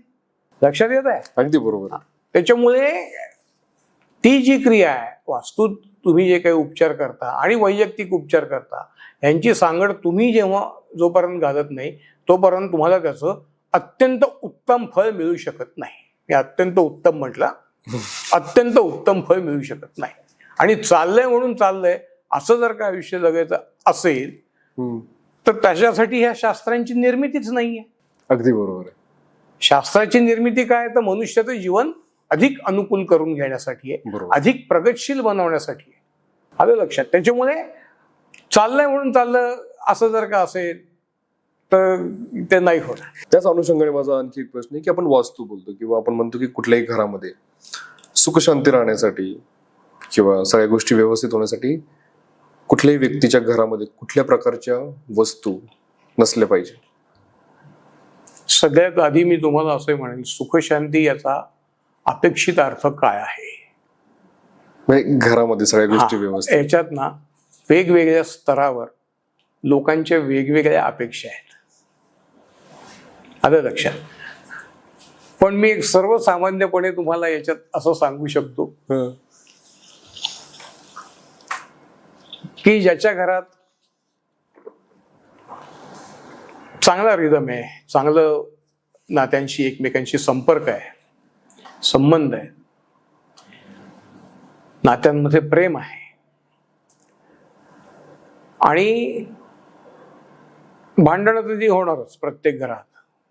B: लक्षात येत आहे?
A: अगदी बरोबर.
B: त्याच्यामुळे ती जी क्रिया आहे, वास्तू तुम्ही जे काही उपचार करता आणि वैयक्तिक उपचार करता, यांची सांगड तुम्ही जेव्हा जोपर्यंत घालत नाही तोपर्यंत तुम्हाला त्याचं अत्यंत उत्तम फळ मिळू शकत नाही. मी अत्यंत उत्तम म्हटलं, अत्यंत उत्तम फळ मिळू शकत नाही. आणि चाललंय म्हणून चाललंय असं जर का आयुष्य जगायचं असेल तर त्याच्यासाठी ह्या शास्त्रांची निर्मितीच नाहीये.
A: अगदी बरोबर आहे.
B: शास्त्राची निर्मिती काय, तर मनुष्याचं जीवन अधिक अनुकूल करून घेण्यासाठी आहे, अधिक प्रगतशील बनवण्यासाठी आहे. आलं लक्षात? त्याच्यामुळे चाललंय म्हणून चाललं असं जर का असेल तर ते नाही होणार.
A: त्याच अनुषंगाने माझा आणखी एक प्रश्न आहे की आपण वास्तू बोलतो किंवा आपण म्हणतो की कुठल्याही घरामध्ये सुखशांती राहण्यासाठी किंवा सगळ्या गोष्टी व्यवस्थित होण्यासाठी कुठल्याही व्यक्तीच्या घरामध्ये कुठल्या प्रकारच्या वस्तू नसल्या पाहिजे?
B: सगळ्यात आधी मी तुम्हाला असं म्हणेन, सुखशांती याचा अपेक्षित अर्थ काय आहे?
A: म्हणजे घरामध्ये सगळ्या गोष्टी व्यवस्थित.
B: याच्यात ना वेगवेगळ्या स्तरावर लोकांच्या वेगवेगळ्या अपेक्षा आहेत. आलं लक्षात? पण मी एक सर्वसामान्यपणे तुम्हाला याच्यात असं सांगू शकतो की ज्याच्या घरात चांगला रिदम आहे, चांगलं नात्यांशी एकमेकांशी संपर्क आहे, संबंध आहे, नात्यांमध्ये प्रेम आहे, आणि भांडणं तर ती होणारच प्रत्येक घरात.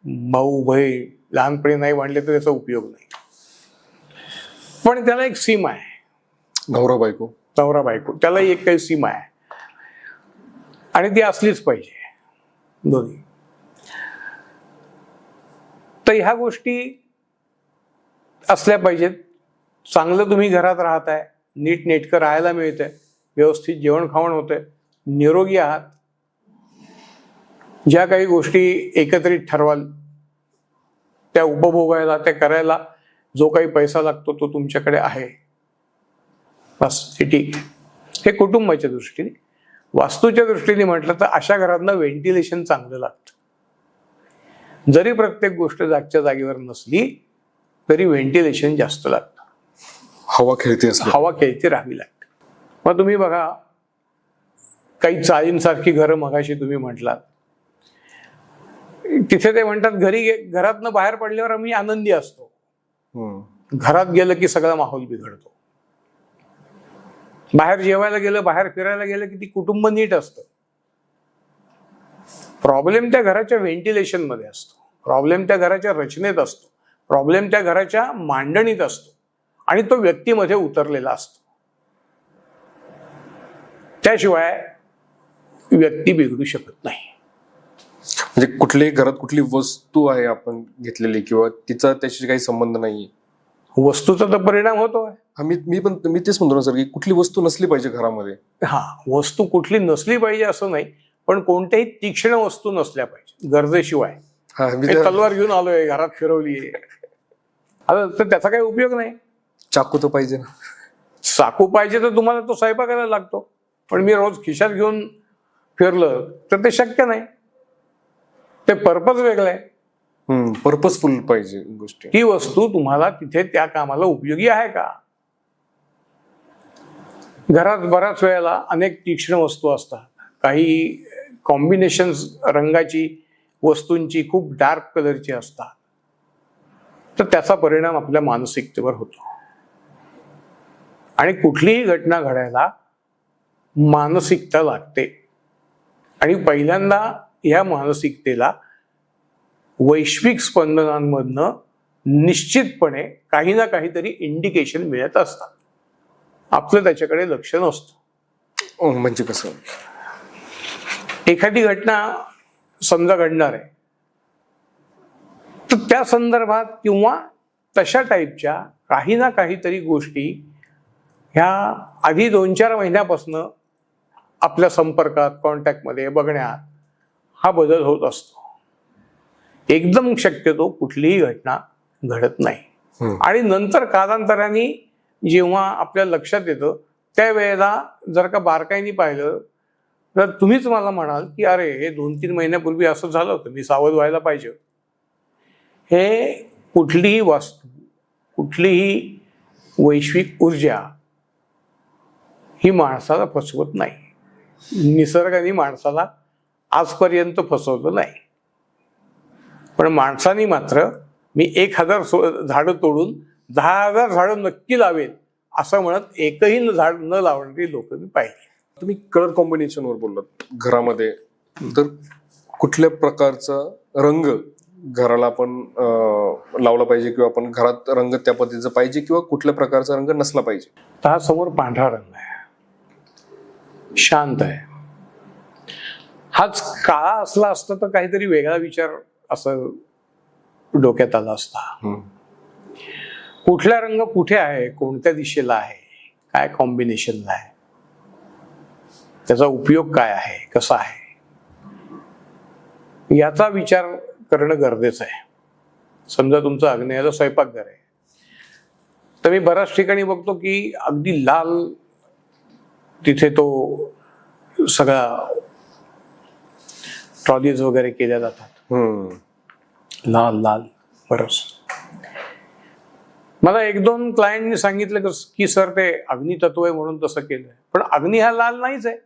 B: भाऊ बहीण लहानपणी नाही भांडले तर त्याचा उपयोग नाही. पण त्याला एक सीमा आहे.
A: नवरा बायको
B: नवरा बायको त्याला एक काही सीमा आहे, आणि ती असलीच पाहिजे दोन्ही. तर ह्या गोष्टी असल्या पाहिजेत. चांगलं तुम्ही घरात राहताय, नीट नेटकं राहायला मिळतंय, व्यवस्थित जेवण खावण होतंय, निरोगी आहात, ज्या काही गोष्टी एकत्रित ठरवाल त्या उपभोगायला, त्या करायला जो काही पैसा लागतो तो तुमच्याकडे आहे, बस हे ठीक आहे. हे कुटुंबाच्या दृष्टीने. वास्तूच्या दृष्टीने म्हटलं तर अशा घरातनं व्हेंटिलेशन चांगलं लागतं. जरी प्रत्येक गोष्ट जागच्या जागेवर नसली तरी व्हेंटिलेशन जास्त लागतं,
A: हवा खेळते असते.
B: हवा खेळती राहावी लागते. मग तुम्ही बघा, काही चाळींसारखी घरं मगाशी तुम्ही म्हटलात, तिथे ते म्हणतात घरातनं बाहेर पडल्यावर आम्ही आनंदी असतो, घरात गेलं की सगळा माहोल बिघडतो. बाहेर जेवायला गेलं, बाहेर फिरायला गेलं की ती कुटुंब नीट असतं. प्रॉब्लेम त्या घराच्या व्हेंटिलेशन मध्ये असतो, प्रॉब्लेम त्या घराच्या रचनेत असतो, प्रॉब्लेम त्या घराच्या मांडणीत असतो, आणि तो व्यक्तीमध्ये उतरलेला असतो. त्याशिवाय व्यक्ती बिघडू शकत नाही.
A: म्हणजे कुठल्याही घरात कुठली वस्तू आहे आपण घेतलेली किंवा तिचा त्याशी काही संबंध नाहीये,
B: वस्तूचा तर परिणाम होतोय.
A: मी तेच म्हणतो ना सर, की कुठली वस्तू नसली पाहिजे घरामध्ये.
B: हा, वस्तू कुठली नसली पाहिजे असं नाही, पण कोणत्याही तीक्ष्ण वस्तू नसल्या पाहिजे गरजेशिवाय. तलवार घेऊन आलोय, घरात फिरवलीये, आता तर त्याचा काही उपयोग नाही.
A: चाकू तर पाहिजे ना.
B: चाकू पाहिजे तर तुम्हाला तो स्वयंपाकाला लागतो, पण मी रोज खिशात घेऊन फिरलं तर ते शक्य नाही. ते पर्पज वेगळं आहे.
A: पर्पजफुल पाहिजे गोष्टी.
B: ती वस्तू तुम्हाला तिथे त्या कामाला उपयोगी आहे का? घरात बऱ्याच वेळेला अनेक तीक्ष्ण वस्तू असतात, काही कॉम्बिनेशन्स रंगाची वस्तूंची खूप डार्क कलरची असतात, तर त्याचा परिणाम आपल्या मानसिकतेवर होतो. आणि कुठलीही घटना घडायला मानसिकता लागते, आणि पहिल्यांदा या मानसिकतेला वैश्विक स्पंदनांमधनं निश्चितपणे काही ना काहीतरी इंडिकेशन मिळत असतात. आपलं त्याच्याकडे लक्ष नसतं.
A: म्हणजे कसं,
B: एखादी घटना समजा घडणार आहे, तर त्या संदर्भात किंवा तशा टाईपच्या काही ना काहीतरी गोष्टी ह्या आधी 2-4 महिन्यापासून आपल्या संपर्कात, कॉन्टॅक्टमध्ये बघण्यात हा बदल होत असतो. एकदम शक्यतो कुठलीही घटना घडत नाही. आणि नंतर कालांतराने जेव्हा आपल्या लक्षात येतं त्यावेळेला जर का बारकाईने पाहिलं तर तुम्हीच मला म्हणाल की अरे हे 2-3 महिन्यापूर्वी असं झालं होतं, मी सावध व्हायला पाहिजे. हे कुठलीही वास्तू, कुठलीही वैश्विक ऊर्जा ही माणसाला फसवत नाही. निसर्गाने माणसाला आजपर्यंत फसवलं नाही. पण माणसाने मात्र मी 1000 झाडं तोडून 10,000 झाडं नक्की लावेल असं म्हणत एकही झाड न लावणारी लोक मी पाहिली.
A: तुम्ही कलर कॉम्बिनेशनवर बोललात घरामध्ये, तर कुठल्या प्रकारचा रंग घराला आपण लावला पाहिजे, किंवा आपण घरात रंग त्या पद्धतीचा पाहिजे, किंवा कुठल्या प्रकारचा रंग नसला पाहिजे?
B: तर हा समोर पांढरा रंग आहे, शांत आहे. हाच काळा असला असता तर काहीतरी वेगळा विचार असं डोक्यात आला असता. कुठला रंग कुठे आहे, कोणत्या दिशेला आहे, काय कॉम्बिनेशनला आहे, त्याचा उपयोग काय आहे, कसा आहे, याचा विचार करणं गरजेचं आहे. समजा तुमचं आग्नेयाला स्वयंपाकघर आहे, तर मी बऱ्याच ठिकाणी बघतो की अगदी लाल तिथे तो सगळा ट्रॉलीज वगैरे केल्या जातात, लाल लाल बरस. मला 1-2 क्लायंटनी सांगितलं की सर ते अग्नी तत्व आहे म्हणून तसं केलंय, पण अग्नी हा लाल नाहीच आहे.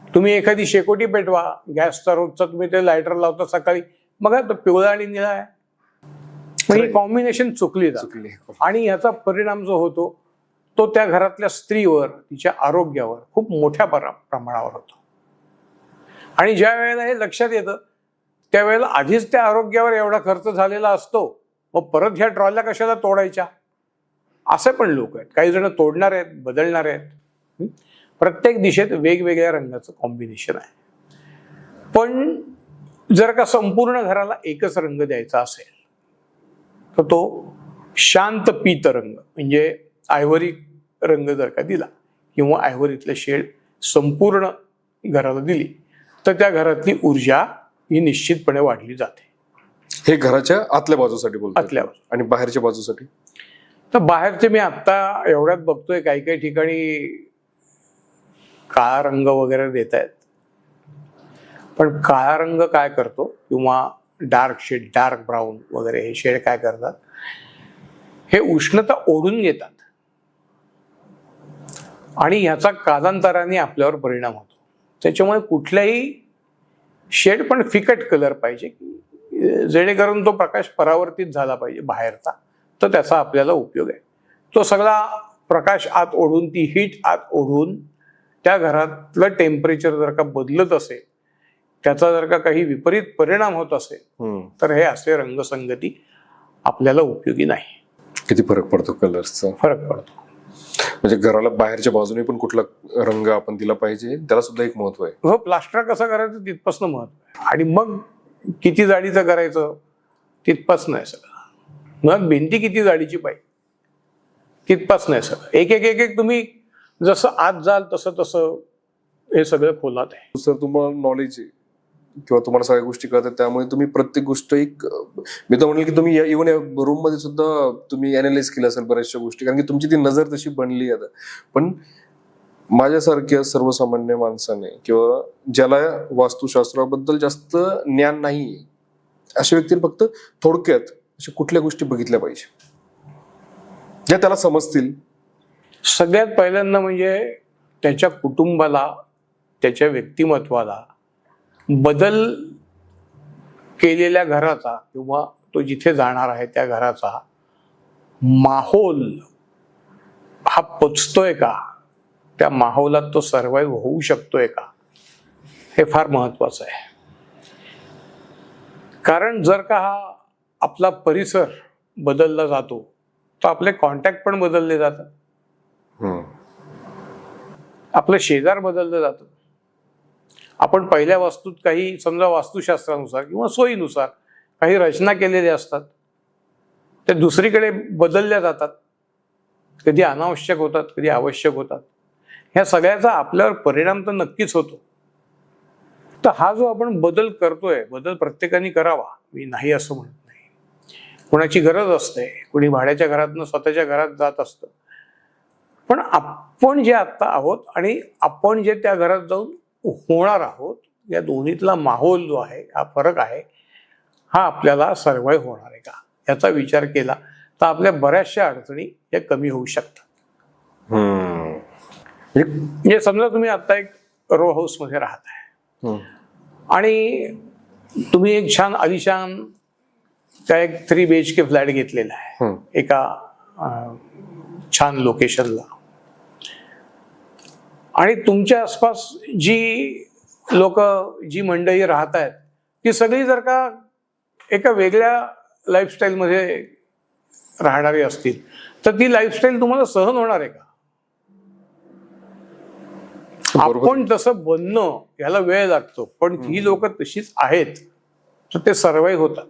B: तुम्ही एखादी शेकोटी पेटवा, गॅसचा रोजचा तुम्ही ते लायटर लावता सकाळी, बघा तो पिवळा आणि निळा आहे. ही कॉम्बिनेशन चुकली जाते. आणि याचा परिणाम जो होतो तो त्या घरातल्या स्त्रीवर, तिच्या आरोग्यावर खूप मोठ्या प्रमाणावर होतो. आणि ज्या वेळेला हे लक्षात येतं त्यावेळेला आधीच त्या आरोग्यावर एवढा खर्च झालेला असतो, मग परत ह्या ट्रॉल्या कशाला तोडायच्या, असे पण लोक आहेत. काही जण तोडणार आहेत, बदलणार आहेत. प्रत्येक दिशेत वेगवेगळ्या रंगाचं कॉम्बिनेशन आहे. पण जर का संपूर्ण घराला एकच रंग द्यायचा असेल तर तो शांत पीत रंग म्हणजे आयव्हरी रंग जर का दिला किंवा आयव्हरीतलं शेड संपूर्ण घराला दिली तर त्या घरातली ऊर्जा ही निश्चितपणे वाढली जाते.
A: हे घराच्या आतल्या बाजूसाठी बोलतो.
B: आतल्या बाजू.
A: आणि बाहेरच्या बाजूसाठी
B: तर बाहेरचे मी आत्ता एवढ्यात बघतोय काही काही ठिकाणी काळा रंग वगैरे देत आहेत. पण काळा रंग काय करतो किंवा डार्क शेड, डार्क ब्राऊन वगैरे हे शेड काय करतात, हे उष्णता ओढून घेतात आणि ह्याचा कालांतराने आपल्यावर परिणाम होतो. त्याच्यामुळे कुठल्याही शेड पण फिकट कलर पाहिजे जेणेकरून तो प्रकाश परावर्तित झाला पाहिजे बाहेरचा, तर त्याचा आपल्याला उपयोग आहे. तो सगळा प्रकाश आत ओढून, ती हीट आत ओढून त्या घरातलं टेम्परेचर जर का बदलत असेल, त्याचा जर का काही विपरीत परिणाम होत असेल तर हे असे रंगसंगती आपल्याला उपयोगी नाही.
A: किती फरक पडतो कलर्सचा?
B: फरक पडतो.
A: म्हणजे घराला बाहेरच्या बाजूने पण कुठला रंग आपण दिला पाहिजे त्याला सुद्धा एक महत्व आहे.
B: हो, प्लास्टर कसं करायचं तिथपासून महत्व आहे. आणि मग किती जाडीचं करायचं तिथपासून आहे सगळं. मग भिंती किती जाडीची पाहिजे तिथपासून आहे सगळं. एक एक एक एक तुम्ही जसं आत जाल तसं तसं हे सगळं खोलात आहे.
A: सर तुम्हाला नॉलेज आहे किंवा तुम्हाला सगळ्या गोष्टी कळतात, त्यामुळे तुम्ही प्रत्येक गोष्ट एक, मी तर म्हणेल की तुम्ही इव्हन या रूम मध्ये सुद्धा तुम्ही अनालाइज केलं असेल बऱ्याचशा गोष्टी, कारण की तुमची ती नजर तशी बनली आता. पण माझ्यासारख्या सर्वसामान्य माणसाने किंवा ज्याला वास्तुशास्त्राबद्दल जास्त ज्ञान नाही अशा व्यक्तीने फक्त थोडक्यात अशा कुठल्या गोष्टी बघितल्या पाहिजे ज्या त्याला समजतील?
B: सगळ्यात पहिल्यांदा म्हणजे त्याच्या कुटुंबाला, त्याच्या व्यक्तिमत्वाला बदल केलेल्या घराचा किंवा तो जिथे जाणार आहे त्या घराचा माहोल हा पचतोय का, त्या माहोलात तो सर्वाइव्ह होऊ शकतोय का, हे फार महत्वाचं आहे. कारण जर का हा आपला परिसर बदलला जातो तर आपले कॉन्टॅक्ट पण बदलले जातात, आपलं शेजार बदललं जातं. आपण पहिल्या वास्तूत काही समजा वास्तुशास्त्रानुसार किंवा सोयीनुसार काही रचना केलेल्या असतात, त्या दुसरीकडे बदलल्या जातात. कधी अनावश्यक होतात, कधी आवश्यक होतात. ह्या सगळ्याचा आपल्यावर परिणाम तर नक्कीच होतो. तर हा जो आपण बदल करतोय, बदल प्रत्येकाने करावा, मी नाही असं म्हणत नाही. कोणाची गरज असते, कोणी भाड्याच्या घरातनं स्वतःच्या घरात जात असतं. पण आपण जे आत्ता आहोत आणि आपण जे त्या घरात जाऊन होणार आहोत, या दोन्हीतला माहोल जो आहे, हा फरक आहे, हा आपल्याला सर्वाइव्ह होणार आहे का याचा विचार केला तर आपल्या बऱ्याचशा अडचणी या कमी होऊ शकतात. म्हणजे समजा तुम्ही आता एक रो हाऊस मध्ये राहताय आणि तुम्ही एक छान आलिशान त्या एक 3 BHK फ्लॅट घेतलेला आहे एका छान लोकेशनला, आणि तुमच्या आसपास जी लोक, जी मंडळी राहत आहेत ती सगळी जर का एका वेगळ्या लाईफस्टाईलमध्ये राहणारी असतील तर ती लाईफस्टाईल तुम्हाला सहन होणार आहे का? आपण तसं बनणं याला वेळ लागतो, पण ही लोक तशीच आहेत तर ते सर्वाइव्ह होतात.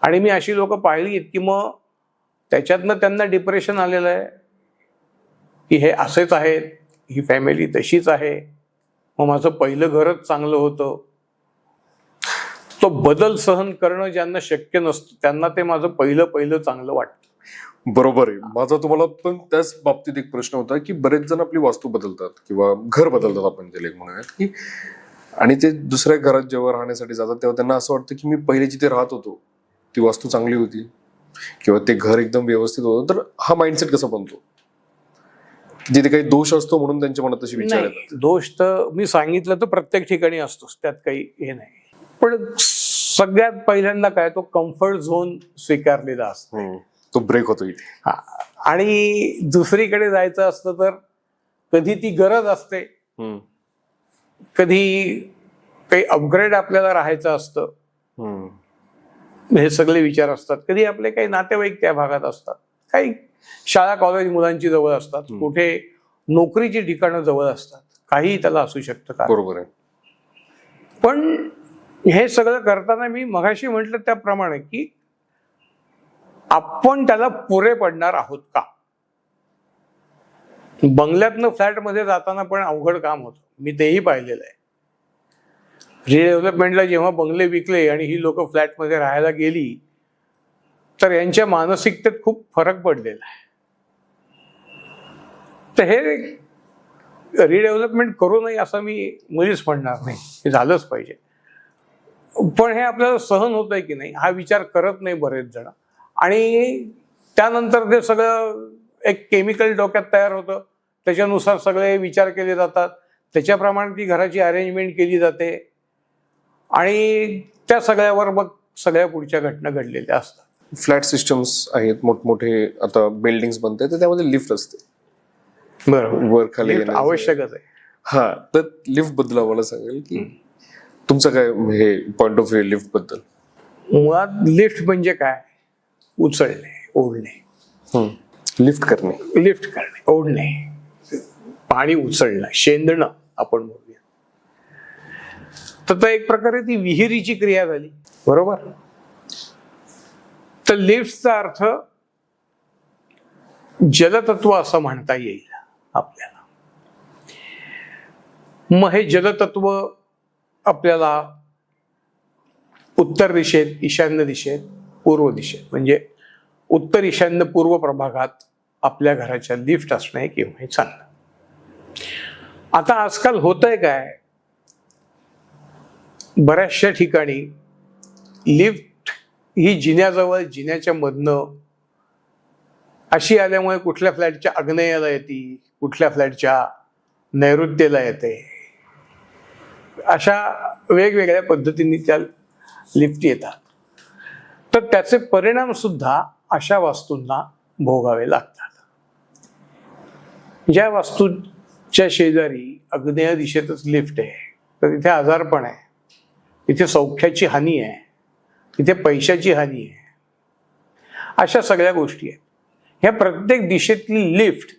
B: आणि मी अशी लोक पाहिली आहेत की मग त्याच्यातनं त्यांना डिप्रेशन आलेलं आहे की हे असेच आहेत, ही फॅमिली तशीच आहे, मग माझं पहिलं घरच चांगलं होतं. तो बदल सहन करणं ज्यांना शक्य नसतं त्यांना ते माझं पहिलं चांगलं वाटतं.
A: बरोबर आहे. माझा तुम्हाला पण त्याच बाबतीत एक प्रश्न होता की बरेच जण आपली वास्तू बदलतात किंवा घर बदलतात आपण त्याला एक म्हणूयात की, आणि ते दुसऱ्या घरात जेव्हा राहण्यासाठी जातात तेव्हा त्यांना असं वाटतं की मी पहिले जिथे राहत होतो ती वास्तू चांगली होती किंवा ते घर एकदम व्यवस्थित होतं. तर हा माइंडसेट कसा बनतो? जिथे काही दोष असतो म्हणून त्यांच्या मनात तशी विचार येतात.
B: दोष तर मी सांगितलं तर प्रत्येक ठिकाणी असतोच, त्यात काही हे नाही. पण सगळ्यात पहिल्यांदा काय, तो कम्फर्ट झोन स्वीकारलेला असतो.
A: तो ब्रेक होतो इथे.
B: हा. आणि दुसरीकडे जायचं असतं तर कधी ती गरज असते, कधी काही अपग्रेड आपल्याला राहायचं असतं, हे सगळे विचार असतात. कधी आपले काही नातेवाईक त्या भागात असतात, काही शाळा कॉलेज मुलांची जवळ असतात, कुठे नोकरीची ठिकाणं जवळ असतात, काही त्याला असू शकतं का.
A: बरोबर आहे.
B: पण हे सगळं करताना मी मगाशी म्हटलं त्याप्रमाणे की आपण त्याला पुरे पडणार आहोत का. बंगल्यातनं फ्लॅटमध्ये जाताना पण अवघड काम होतं, मी तेही पाहिलेलं आहे. रिडेव्हलपमेंटला जेव्हा बंगले विकले आणि ही लोक फ्लॅटमध्ये राहायला गेली, तर यांच्या मानसिकतेत खूप फरक पडलेला आहे. तर हे रिडेव्हलपमेंट करू नये असं मी मुळीच म्हणणार नाही, हे झालंच पाहिजे. पण हे आपल्याला सहन होत आहे की नाही हा विचार करत नाही बरेच जण. आणि त्यानंतर ते सगळं एक केमिकल डोक्यात तयार होतं, त्याच्यानुसार सगळे विचार केले जातात, त्याच्याप्रमाणे ती घराची अरेंजमेंट केली जाते आणि त्या सगळ्यावर मग सगळ्या पुढच्या घटना घडलेल्या असतात.
A: फ्लॅट सिस्टम्स आहेत मोठमोठे, आता बिल्डिंग बनते तर त्यामध्ये लिफ्ट असते.
B: बरोबर,
A: वर खाली
B: लिफ्ट आवश्यकच आहे.
A: हा, तर लिफ्ट बद्दल आम्हाला सांगेल की तुमचं काय हे पॉइंट ऑफ व्ह्यू लिफ्ट बद्दल.
B: मुळात लिफ्ट म्हणजे काय, उचलणे, ओढणे.
A: लिफ्ट करणे,
B: लिफ्ट करणे, ओढणे, पाणी उचलणं, शेंदणं आपण बोलूया. तर एक प्रकारे ती विहिरीची क्रिया झाली, बरोबर. तर लिफ्टचा अर्थ जलतत्व असं म्हणता येईल आपल्याला. मग हे जलतत्व आपल्याला उत्तर दिशेत, ईशान्य दिशेत, पूर्व दिशेत, म्हणजे उत्तर ईशान्य पूर्व प्रभागात आपल्या घराच्या लिफ्ट असणे किंवा हे चालणं. आता आजकाल होतंय काय, बऱ्याचशा ठिकाणी लिफ्ट ही जिन्याजवळ, जिन्याच्या मधनं अशी आल्यामुळे कुठल्या फ्लॅटच्या आग्नेयाला येते, कुठल्या फ्लॅटच्या नैऋत्येला येते, अशा वेगवेगळ्या पद्धतीने त्या लिफ्ट येतात. तर त्याचे परिणाम सुद्धा अशा वास्तूंना भोगावे लागतात. ज्या वास्तूच्या शेजारी आग्नेय दिशेतच लिफ्ट आहे, तर तिथे आजारपण आहे, तिथे सौख्याची हानी आहे, तिथे पैशाची हानी आहे, अशा सगळ्या गोष्टी आहेत. ह्या प्रत्येक दिशेतली लिफ्ट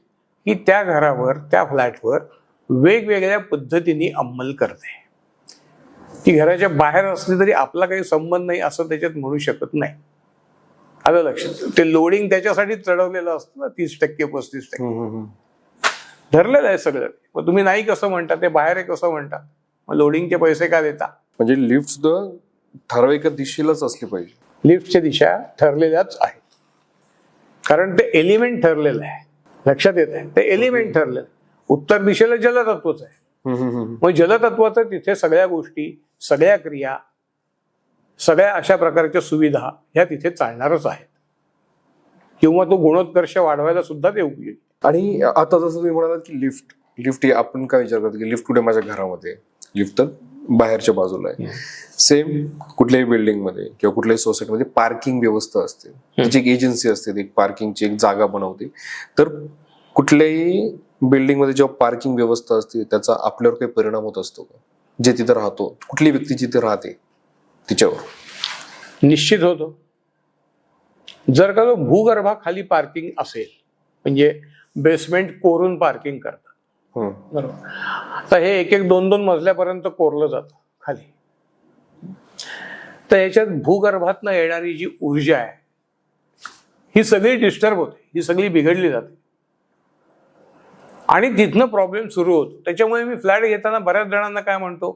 B: ही त्या घरावर, त्या फ्लॅटवर वेगवेगळ्या पद्धतीने अंमल करते. ती घराच्या बाहेर असली तरी आपला काही संबंध नाही असं त्याच्यात म्हणू शकत नाही. आलं लक्षात. ते लोडिंग त्याच्यासाठी चढवलेलं असतं ना, 30% 35% ठरलेलं आहे सगळं. मग तुम्ही नाही कसं म्हणता, ते बाहेर आहे कसं म्हणता, मग लोडिंगचे पैसे का देता.
A: म्हणजे लिफ्ट सुद्धा ठराविक दिशेलाच असली पाहिजे.
B: लिफ्टच्या दिशा ठरलेल्याच आहेत, कारण ते एलिमेंट ठरलेलं आहे. लक्षात येत आहे, ते एलिमेंट ठरलेलं. उत्तर दिशेला जलतत्वच आहे, मग जलतत्वाचं तिथे सगळ्या गोष्टी, सगळ्या क्रिया, सगळ्या अशा प्रकारच्या सुविधा ह्या तिथे चालणारच आहेत. किंवा तो गुणोत्कर्ष वाढवायला सुद्धा ते उपयोगी.
A: आणि आता जसं तुम्ही म्हणालात की लिफ्ट आपण काय विचार करतो की लिफ्ट कुठे माझ्या घरामध्ये, लिफ्ट तर बाहेरच्या बाजूला आहे. सेम कुठल्याही बिल्डिंग मध्ये किंवा कुठल्याही सोसायटीमध्ये पार्किंग व्यवस्था असते, त्याची एक एजन्सी असते, एक पार्किंगची एक जागा बनवते. तर कुठल्याही बिल्डिंग मध्ये जेव्हा पार्किंग व्यवस्था असते त्याचा आपल्यावर काही परिणाम होत असतो का, जे तिथे राहतो, कुठली व्यक्ती जिथे राहते तिच्यावर.
B: निश्चित होतो. जर का तो भूगर्भाखाली पार्किंग असेल, म्हणजे बेसमेंट कोरून पार्किंग करतात, बरोबर, तर हे 1-2 मजल्यापर्यंत कोरलं जातं खाली. तर याच्यात भूगर्भातनं येणारी जी ऊर्जा आहे ही सगळी डिस्टर्ब होते, ही सगळी बिघडली जाते आणि तिथनं प्रॉब्लेम सुरू होतो. त्याच्यामुळे मी फ्लॅट घेताना बऱ्याच जणांना काय म्हणतो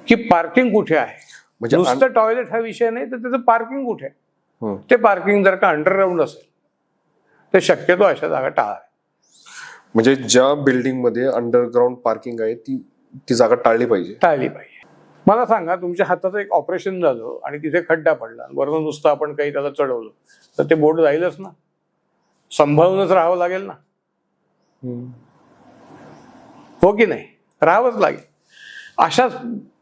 B: की पार्किंग कुठे आहे. म्हणजे नुसतं टॉयलेट हा विषय नाही, तर त्याचं पार्किंग कुठे आहे. ते पार्किंग जर का अंडरग्राऊंड असेल तर शक्यतो अशा जागा टाळाव्या.
A: म्हणजे ज्या बिल्डिंग मध्ये अंडरग्राऊंड पार्किंग आहे ती जागा टाळली पाहिजे.
B: मला सांगा, तुमच्या हाताचं एक ऑपरेशन झालं आणि तिथे खड्डा पडला, वरून नुसतं आपण काही त्याला चढवलं तर ते बोट जाईलच ना, संभाळूनच राहावं लागेल ना, हो की नाही, राहावंच लागेल. अशाच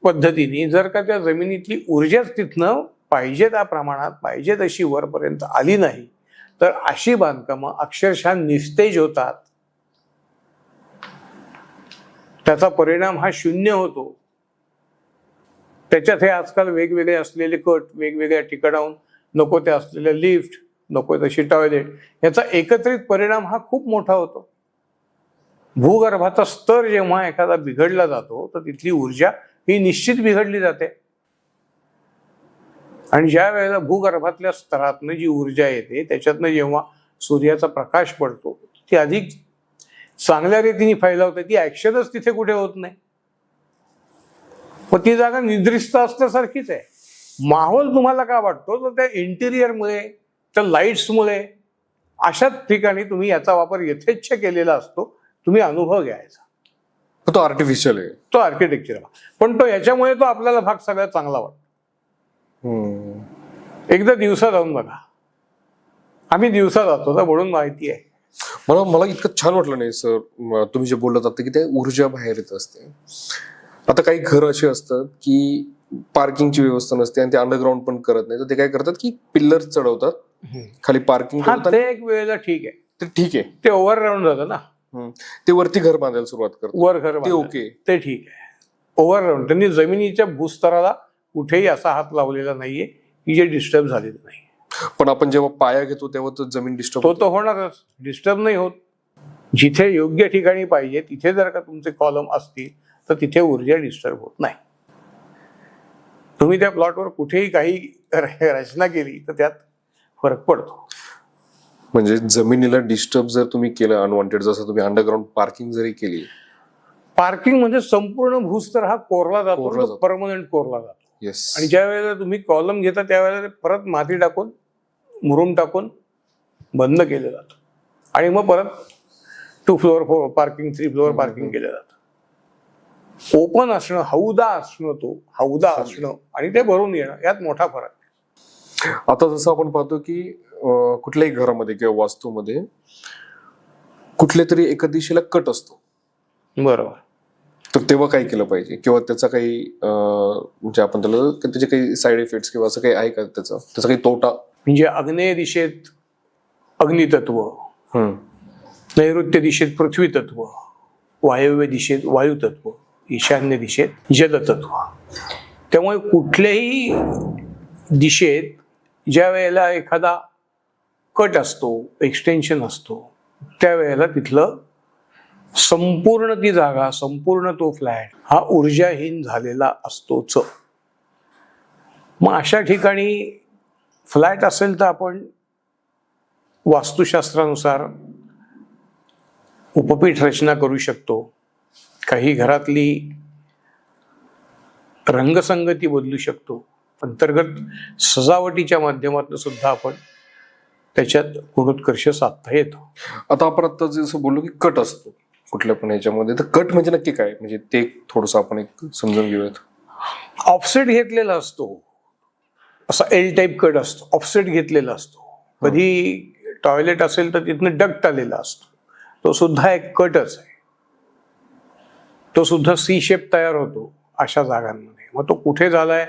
B: पद्धतीने जर का त्या जमिनीतली ऊर्जाच तिथनं पाहिजे त्या प्रमाणात पाहिजे तशी वरपर्यंत आली नाही तर अशी बांधकामं अक्षरशः निस्तेज होतात. त्याचा परिणाम हा शून्य होतो. त्याच्यात हे आजकाल वेगवेगळे असलेले कट, वेगवेगळ्या ठिकाणाहून नको ते असलेले लिफ्ट, नको तशी टॉयलेट, याचा एकत्रित परिणाम हा खूप मोठा होतो. भूगर्भाचा स्तर जेव्हा एखादा बिघडला जातो तर तिथली ऊर्जा ही निश्चित बिघडली जाते. आणि ज्या वेळेला भूगर्भातल्या स्तरातनं जी ऊर्जा येते त्याच्यातनं जेव्हा सूर्याचा प्रकाश पडतो ती अधिक चांगल्या रीतीने फैलावते. ती ऍक्शनच तिथे कुठे होत नाही. पण ती जागा निद्रिस्त असल्यासारखीच आहे. माहोल तुम्हाला का वाटतो तर त्या इंटिरियरमुळे, त्या लाईट्समुळे, अशाच ठिकाणी तुम्ही याचा वापर यथेच्छ केलेला असतो. तुम्ही अनुभव घ्यायचा.
A: तो आर्टिफिशियल आहे,
B: तो आर्किटेक्चर, पण तो याच्यामुळे तो आपल्याला भाग सगळ्यात चांगला वाटतो. एकदा दिवसा जाऊन बघा. आम्ही दिवसा जातो ना म्हणून माहिती आहे.
A: मला इतकं छान वाटलं नाही सर तुम्ही जे बोलत आता की ते ऊर्जा बाहेर येत असते. आता काही घर असे असतात की पार्किंगची व्यवस्था नसते आणि ते अंडरग्राऊंड पण करत नाही, तर ते काय करतात की पिल्लर चढवतात खाली पार्किंग.
B: ते एक वेळेला ठीक आहे,
A: ते ठीक आहे,
B: ते ओव्हर राऊंड जातं ना.
A: ते वरती घर बांधायला सुरुवात करतात,
B: वर घर
A: ते ओके,
B: ते ठीक आहे. ओव्हर राऊंड त्यांनी जमिनीच्या भूस्तराला कुठेही असा हात लावलेला नाहीये की जे डिस्टर्ब झालेलं नाही.
A: पण आपण जेव्हा पाया घेतो तेव्हा तर जमीन डिस्टर्ब
B: तो होणारच. डिस्टर्ब नाही होत. जिथे योग्य ठिकाणी पाहिजे तिथे जर का तुमचे कॉलम असतील तर तिथे ऊर्जा डिस्टर्ब होत नाही. तुम्ही त्या प्लॉटवर कुठेही काही रचना केली तर त्यात फरक पडतो.
A: म्हणजे जमिनीला डिस्टर्ब जर तुम्ही केलं अनवॉन्टेड, जसं तुम्ही अंडरग्राऊंड पार्किंग जरी केली,
B: पार्किंग म्हणजे संपूर्ण भूस्तर हा कोरला जातो, परमनंट कोरला जातो.
A: येस.
B: आणि ज्या वेळेला तुम्ही कॉलम घेता त्यावेळेला परत माती टाकून, मुरुम टाकून बंद केलं जातं आणि मग परत 2 फ्लोअर पार्किंग, 3 फ्लोअर पार्किंग केलं जातं. ओपन असणं, हौदा असणं आणि ते भरून येणं यात मोठा फरक आहे.
A: आता जसं आपण पाहतो की कुठल्याही घरामध्ये किंवा वास्तूमध्ये कुठल्या तरी एका दिशेला कट असतो,
B: बरोबर.
A: तर तेव्हा काय केलं पाहिजे, किंवा त्याचा काही म्हणजे आपण त्याला त्याचे काही साईड इफेक्ट्स किंवा असं काही आहे का, त्याचा काही तोटा?
B: म्हणजे आग्नेय दिशेत अग्नितत्व, नैऋत्य दिशेत पृथ्वी तत्व, वायव्य दिशेत वायू तत्व, ईशान्य दिशेत जलतत्व. त्यामुळे कुठल्याही दिशेत ज्या वेळेला एखादा कट असतो, एक्सटेन्शन असतो, त्यावेळेला तिथलं संपूर्ण ती जागा, संपूर्ण तो फ्लॅट हा ऊर्जाहीन झालेला असतोच. मग अशा ठिकाणी फ्लॅट असेल तर आपण वास्तुशास्त्रानुसार उपपीठ रचना करू शकतो. काही घरातली रंगसंगती बदलू शकतो. अंतर्गत सजावटीच्या माध्यमातून सुद्धा आपण त्याच्यात गुणोत्कर्ष साधता येतो.
A: आता जसं बोललो की कट असतो कुठल्या पण याच्यामध्ये, तर कट म्हणजे नक्की काय, म्हणजे ते थोडंसं आपण एक समजून घेऊयात.
B: ऑफसेट घेतलेला असतो, असा एल टाईप कट असतो, ऑफसेट घेतलेला असतो. कधी टॉयलेट असेल तर तिथनं डक्ट आलेला असतो, तो सुद्धा एक कटच आहे. तो सुद्धा सी शेप तयार होतो अशा जागांमध्ये. मग तो कुठे झालाय,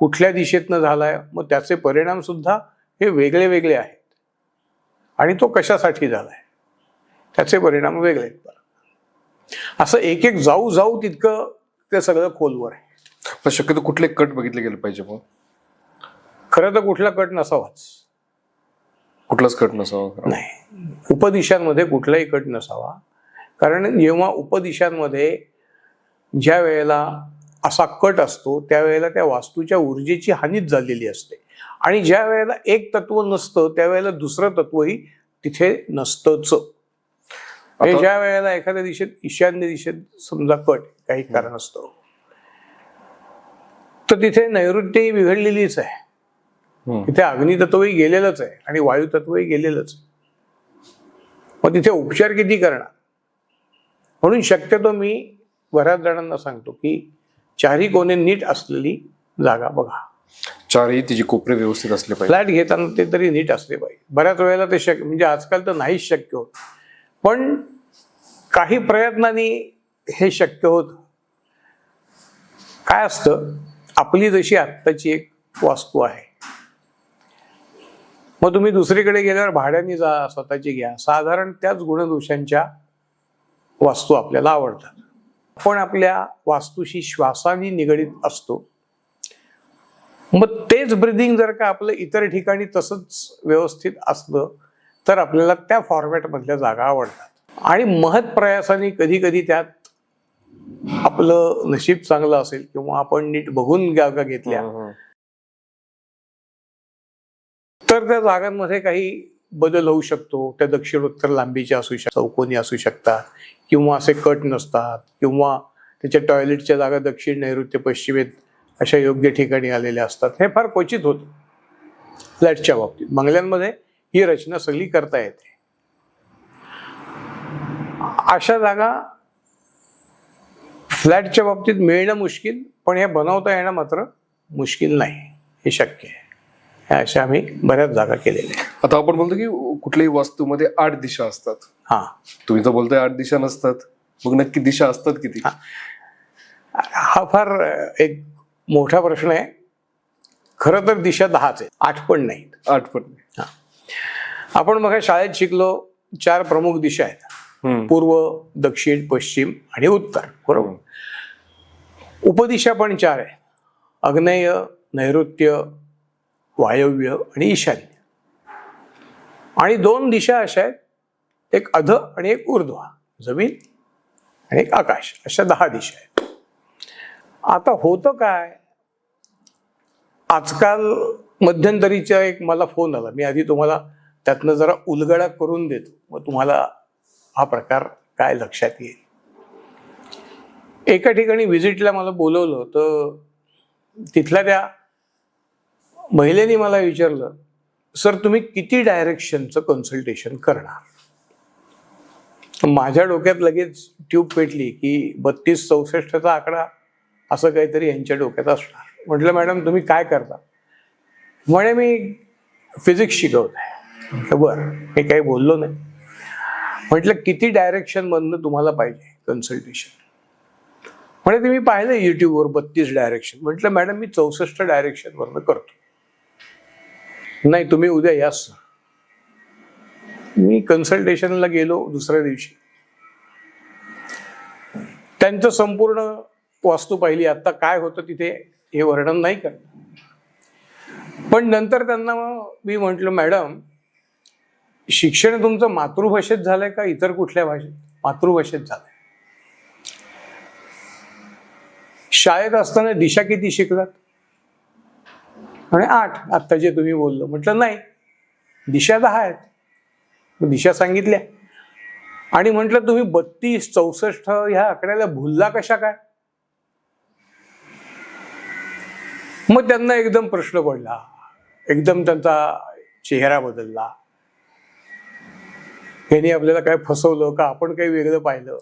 B: कुठल्या दिशेतनं झालाय, मग त्याचे परिणाम सुद्धा हे वेगळे वेगळे आहेत. आणि तो कशासाठी झालाय त्याचे परिणाम वेगळे आहेत. असं एक एक जाऊ तितकं ते सगळं खोलवर आहे.
A: पण शक्यतो कुठले कट बघितले गेले पाहिजे? मग
B: खरं तर कुठला कट नसावाच,
A: कुठलाच कट नसावा
B: नाही. उपदिशांमध्ये कुठलाही कट नसावा. कारण जेव्हा उपदिशांमध्ये ज्या वेळेला असा कट असतो त्यावेळेला त्या वास्तूच्या ऊर्जेची हानीच झालेली असते. आणि ज्या वेळेला एक तत्व नसतं त्यावेळेला दुसरं तत्वही तिथे नसतंच. ज्या वेळेला एखाद्या दिशेत, ईशान्य दिशेत समजा कट काही कारण असतं तर तिथे नैऋत्यही बिघडलेलीच आहे. तिथे अग्नितत्वही गेलेलंच आहे आणि वायू तत्वही गेलेलंच आहे. मग तिथे उपचार किती करणार? म्हणून शक्यतो मी बऱ्याच जणांना सांगतो की चारही कोणे नीट असलेली जागा बघा.
A: चारही तिची कोपरे व्यवस्थित असले पाहिजे.
B: फ्लॅट घेताना ते तरी नीट असले पाहिजे. बऱ्याच वेळेला ते शक्य, म्हणजे आजकाल तर नाहीच शक्य होत, पण काही प्रयत्नांनी हे शक्य होतं. काय असतं, आपली जशी आत्ताची एक वास्तू आहे, मग तुम्ही दुसरीकडे गेल्यावर भाड्याने जा, स्वतःची घ्या, साधारण त्याच गुणदोषांच्या वास्तू आपल्याला आवडतात. पण आपल्या वास्तूशी श्वासाने निगडीत असतो. मग तेच ब्रिदिंग जर का आपलं इतर ठिकाणी तसंच व्यवस्थित असलं तर आपल्याला त्या फॉर्मॅटमधल्या जागा आवडतात. आणि महत् प्रयासाने कधी कधी त्यात आपलं नशीब चांगलं असेल किंवा आपण नीट बघून जागा घेतल्या तर त्या जागांमध्ये काही बदल होऊ शकतो. त्या दक्षिण उत्तर लांबीच्या असू शकतात, चौकोनी असू शकतात, किंवा असे कट नसतात, किंवा त्याच्या टॉयलेटच्या जागा दक्षिण, नैऋत्य, पश्चिमेत अशा योग्य ठिकाणी आलेल्या असतात. हे फार क्वचित होतं फ्लॅटच्या बाबतीत. बंगल्यांमध्ये ही रचना सगळी करता येते. अशा जागा फ्लॅटच्या बाबतीत मिळणं मुश्किल, पण हे बनवता येणं मात्र मुश्किल नाही, हे शक्य आहे. ह्या अशा आम्ही बऱ्याच जागा केलेल्या आहेत.
A: आता आपण बोलतो की कुठल्याही वास्तूमध्ये 8 दिशा असतात.
B: हा,
A: तुम्ही तर बोलताय 8 दिशा नसतात, मग नक्की दिशा असतात किती?
B: हा फार एक मोठा प्रश्न आहे. खरं तर दिशा 10च आहेत, 8 पण नाहीत.
A: 8 पण नाही.
B: आपण मग शाळेत शिकलो 4 प्रमुख दिशा आहेत, पूर्व, दक्षिण, पश्चिम आणि उत्तर, बरोबर. उपदिशा पण 4 आहे, आग्नेय, नैऋत्य, वायव्य आणि ईशान्य. आणि 2 दिशा अशा आहेत, एक अध आणि एक ऊर्ध्व, जमीन आणि एक आकाश, अशा 10 दिशा आहेत. आता होतं काय, आजकाल मध्यंतरीचा एक मला फोन आला, मी आधी तुम्हाला त्यातनं जरा उलगडा करून देतो, मग तुम्हाला हा प्रकार काय लक्षात येईल. एका ठिकाणी व्हिजिटला मला बोलवलं, तर तिथल्या त्या महिलेने मला विचारलं, सर तुम्ही किती डायरेक्शनचं कन्सल्टेशन करणार? माझ्या डोक्यात लगेच ट्यूब पेटली की 32-64चा आकडा असं काहीतरी यांच्या डोक्यात असणार. म्हटलं मॅडम तुम्ही काय करता? म्हणे मी फिजिक्स शिकवतोय. म्हटलं बरं, मी काही बोललो नाही. म्हटलं किती डायरेक्शन मधनं तुम्हाला पाहिजे कन्सल्टेशन? म्हणे तुम्ही पाहिलं युट्यूबवर 32 डायरेक्शन. म्हटलं मॅडम मी 64 डायरेक्शन वरनं करतो. नाही तुम्ही उद्या याच. मी कन्सल्टेशनला गेलो दुसऱ्या दिवशी, त्यांचं संपूर्ण वास्तू पाहिली. आता काय होतं तिथे हे वर्णन नाही करत, पण नंतर त्यांना मी म्हटलं मॅडम शिक्षण तुमचं मातृभाषेत झालंय का इतर कुठल्या भाषेत? मातृभाषेत झालंय. शाळेत असताना दिशा किती शिकलात? आणि 8, आत्ता जे तुम्ही बोललो. म्हटलं नाही, दिशा 10 आहेत. दिशा सांगितल्या. आणि म्हटलं तुम्ही 32-64 ह्या आकड्याला भुलला कशा काय? मग त्यांना एकदम प्रश्न पडला, एकदम त्यांचा चेहरा बदलला. यांनी आपल्याला काय फसवलं का, आपण काही वेगळं पाहिलं?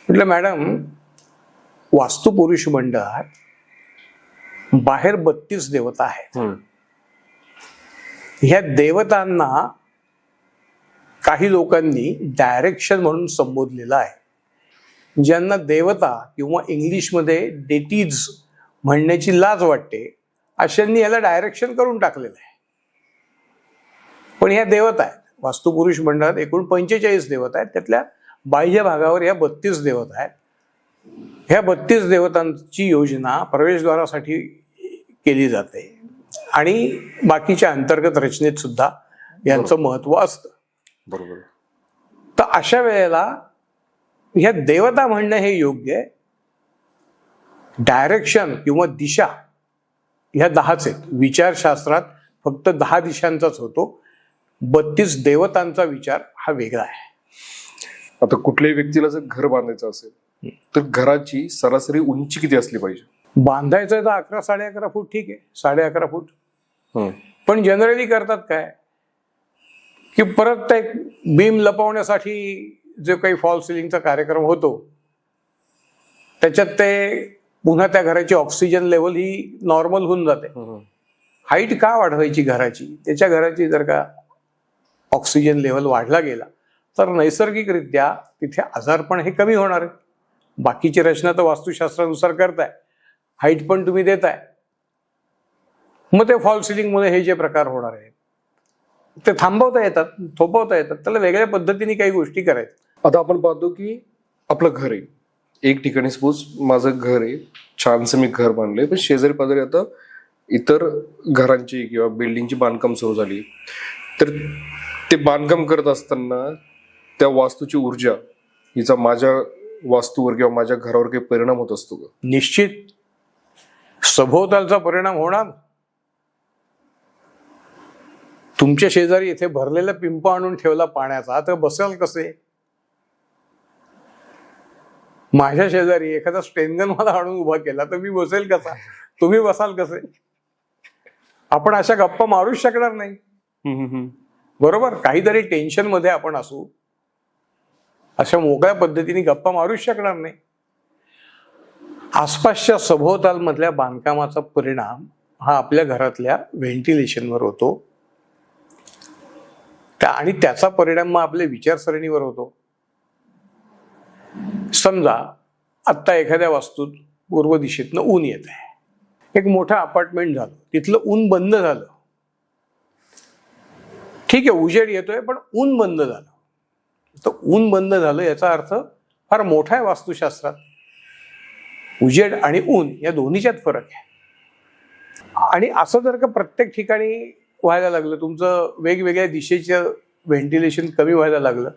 B: म्हटलं मॅडम वास्तुपुरुष मंडळात बाहेर 32 देवता आहेत. ह्या देवतांना काही लोकांनी डायरेक्शन म्हणून संबोधलेलं आहे. ज्यांना देवता किंवा इंग्लिशमध्ये डेटीज म्हणण्याची लाज वाटते, अशांनी याला डायरेक्शन करून टाकलेलं आहे. पण ह्या देवता आहेत. वास्तुपुरुष मंडळात एकूण 45 देवता आहेत. त्यातल्या बाह्य भागावर ह्या 32 देवता आहेत. ह्या 32 देवतांची योजना प्रवेशद्वारासाठी केली जाते आणि बाकीच्या अंतर्गत रचनेत सुद्धा यांचं महत्व असतं.
A: बरोबर.
B: तर अशा वेळेला ह्या देवता म्हणणं हे योग्य आहे. डायरेक्शन किंवा दिशा ह्या 10च आहेत. विचारशास्त्रात फक्त 10 दिशांचाच होतो. 32 देवतांचा विचार हा वेगळा आहे.
A: आता कुठल्याही व्यक्तीला जर घर बांधायचं असेल तर घराची सरासरी उंची किती असली पाहिजे?
B: बांधायचं तर 11-11.5 फूट ठीक आहे, 11.5 फूट. पण जनरली करतात काय की परत एक बीम लपवण्यासाठी जो काही फॉल सिलिंगचा कार्यक्रम होतो त्याच्यात ते पुन्हा त्या घराची ऑक्सिजन लेवल ही नॉर्मल होऊन जाते. हाईट का वाढवायची घराची? त्याच्या घराची जर का ऑक्सिजन लेवल वाढला गेला तर नैसर्गिकरित्या तिथे आजारपण हे कमी होणार आहे. बाकीची रचना तर वास्तुशास्त्रानुसार करताय, हाईट पण तुम्ही देताय, मग ते फॉल सिलिंग मध्ये हे जे प्रकार होणार आहेत ते थांबवता येतात, थोपवता येतात. त्याला वेगळ्या पद्धतीने काही गोष्टी करायच्या.
A: आता आपण पाहतो की आपलं घर आहे, एक ठिकाणी सपोज माझं घर आहे, छानसं मी घर बांधलंय, पण शेजारी पाजारी आता इतर घरांची किंवा बिल्डिंगची बांधकाम सुरू झाली, तर ते बांधकाम करत असताना त्या वास्तूची ऊर्जा हिचा माझ्या वास्तूवर किंवा माझ्या घरावर काही परिणाम होत असतो का?
B: निश्चित सभोवतालचा परिणाम होणार. तुमच्या शेजारी इथे भरलेला पिंप आणून ठेवला पाण्याचा, तर बसाल कसे? माझ्या शेजारी एखादा स्टेनगन मला आणून उभा केला तर मी बसेल कसा? तुम्ही बसाल कसे? आपण अशा गप्पा मारूच शकणार नाही. बरोबर? काहीतरी टेन्शन मध्ये आपण असू, अशा मोकळ्या पद्धतीने गप्पा मारूच शकणार नाही. आसपासच्या सभोवताल मधल्या बांधकामाचा परिणाम हा आपल्या घरातल्या व्हेंटिलेशनवर होतो, आणि त्याचा परिणाम मग आपल्या विचारसरणीवर होतो. समजा आत्ता एखाद्या वास्तूत पूर्व दिशेतनं ऊन येत आहे, एक मोठं अपार्टमेंट झालं, तिथलं ऊन बंद झालं. ठीक आहे, उजेड येतोय पण ऊन बंद झालं. तर ऊन बंद झालं याचा अर्थ फार मोठा आहे वास्तुशास्त्रात. उजेड आणि ऊन या दोन्हीच्यात फरक आहे. आणि असं जर का प्रत्येक ठिकाणी व्हायला लागलं, तुमचं वेगवेगळ्या दिशेचं व्हेंटिलेशन कमी व्हायला लागलं,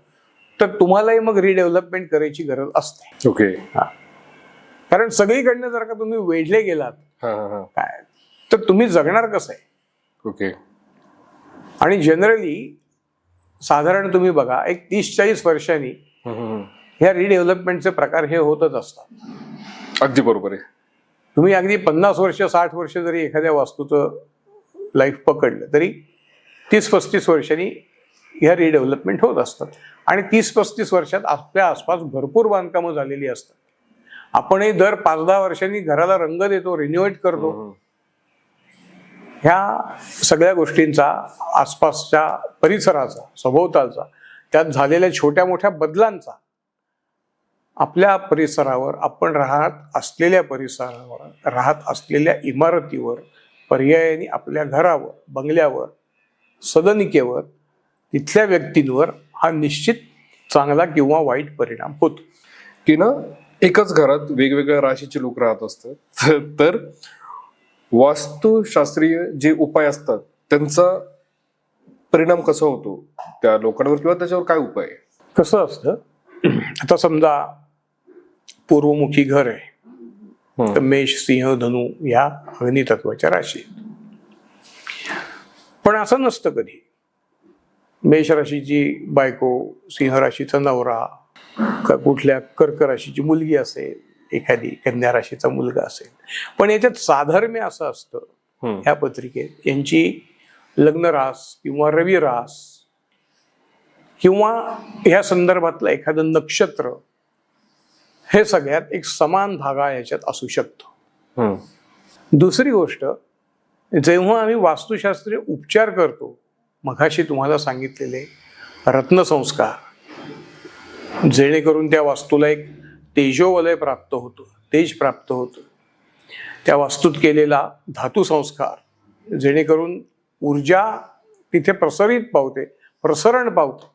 B: तर तुम्हालाही मग रिडेव्हलपमेंट करायची गरज असते.
A: ओके.
B: कारण सगळीकडनं जर का तुम्ही वेढले गेलात काय, तर तुम्ही जगणार कसं आहे?
A: ओके.
B: आणि जनरली साधारण तुम्ही बघा, एक 30-40 वर्षांनी ह्या रिडेव्हलपमेंटचे प्रकार हे होतच असतात.
A: अगदी बरोबर आहे.
B: तुम्ही अगदी 50 वर्ष 60 वर्ष जरी एखाद्या वास्तूचं लाईफ पकडलं तरी 30-35 वर्षांनी ह्या रिडेव्हलपमेंट होत असतात. आणि 30-35 वर्षात आपल्या आसपास भरपूर बांधकामं झालेली असतात. आपणही दर 5-10 वर्षांनी घराला रंग देतो, रिन्युएट करतो. ह्या सगळ्या गोष्टींचा, आसपासच्या परिसराचा, सभोवतालचा, त्यात झालेल्या छोट्या मोठ्या बदलांचा आपल्या परिसरावर, आपण राहत असलेल्या परिसरावर, राहत असलेल्या इमारतीवर, पर्यायाने आपल्या घरावर, बंगल्यावर, सदनिकेवर, तिथल्या व्यक्तींवर हा निश्चित चांगला किंवा वाईट परिणाम होतो.
A: की ना, एकच घरात वेगवेगळ्या राशीचे लोक राहत असतात, तर वास्तुशास्त्रीय जे उपाय असतात त्यांचा परिणाम कसा होतो त्या लोकांवर, किंवा त्याच्यावर काय उपाय आहे?
B: कसं असतं, आता समजा पूर्वमुखी घर आहे, तर मेष, सिंह, धनु या अग्नी तत्वाच्या राशी. पण असं नसतं कधी. मेष राशीची बायको, सिंह राशीचा नवरा, कुठल्या कर्क राशीची मुलगी असेल, एखादी कन्या राशीचा मुलगा असेल. पण याच्यात साधर्म्य असं असतं ह्या पत्रिकेत, यांची लग्न रास किंवा रवी रास किंवा ह्या संदर्भातलं एखादं नक्षत्र, हे सगळ्यात एक समान धागा याच्यात असू शकतो. दुसरी गोष्ट, जेव्हा आम्ही वास्तुशास्त्रीय उपचार करतो, मघाशी तुम्हाला सांगितलेले रत्नसंस्कार, जेणेकरून त्या वास्तूला एक तेजोवलय प्राप्त होतं, तेज प्राप्त होतं. त्या वास्तूत केलेला धातू संस्कार, जेणेकरून ऊर्जा तिथे प्रसरण पावते.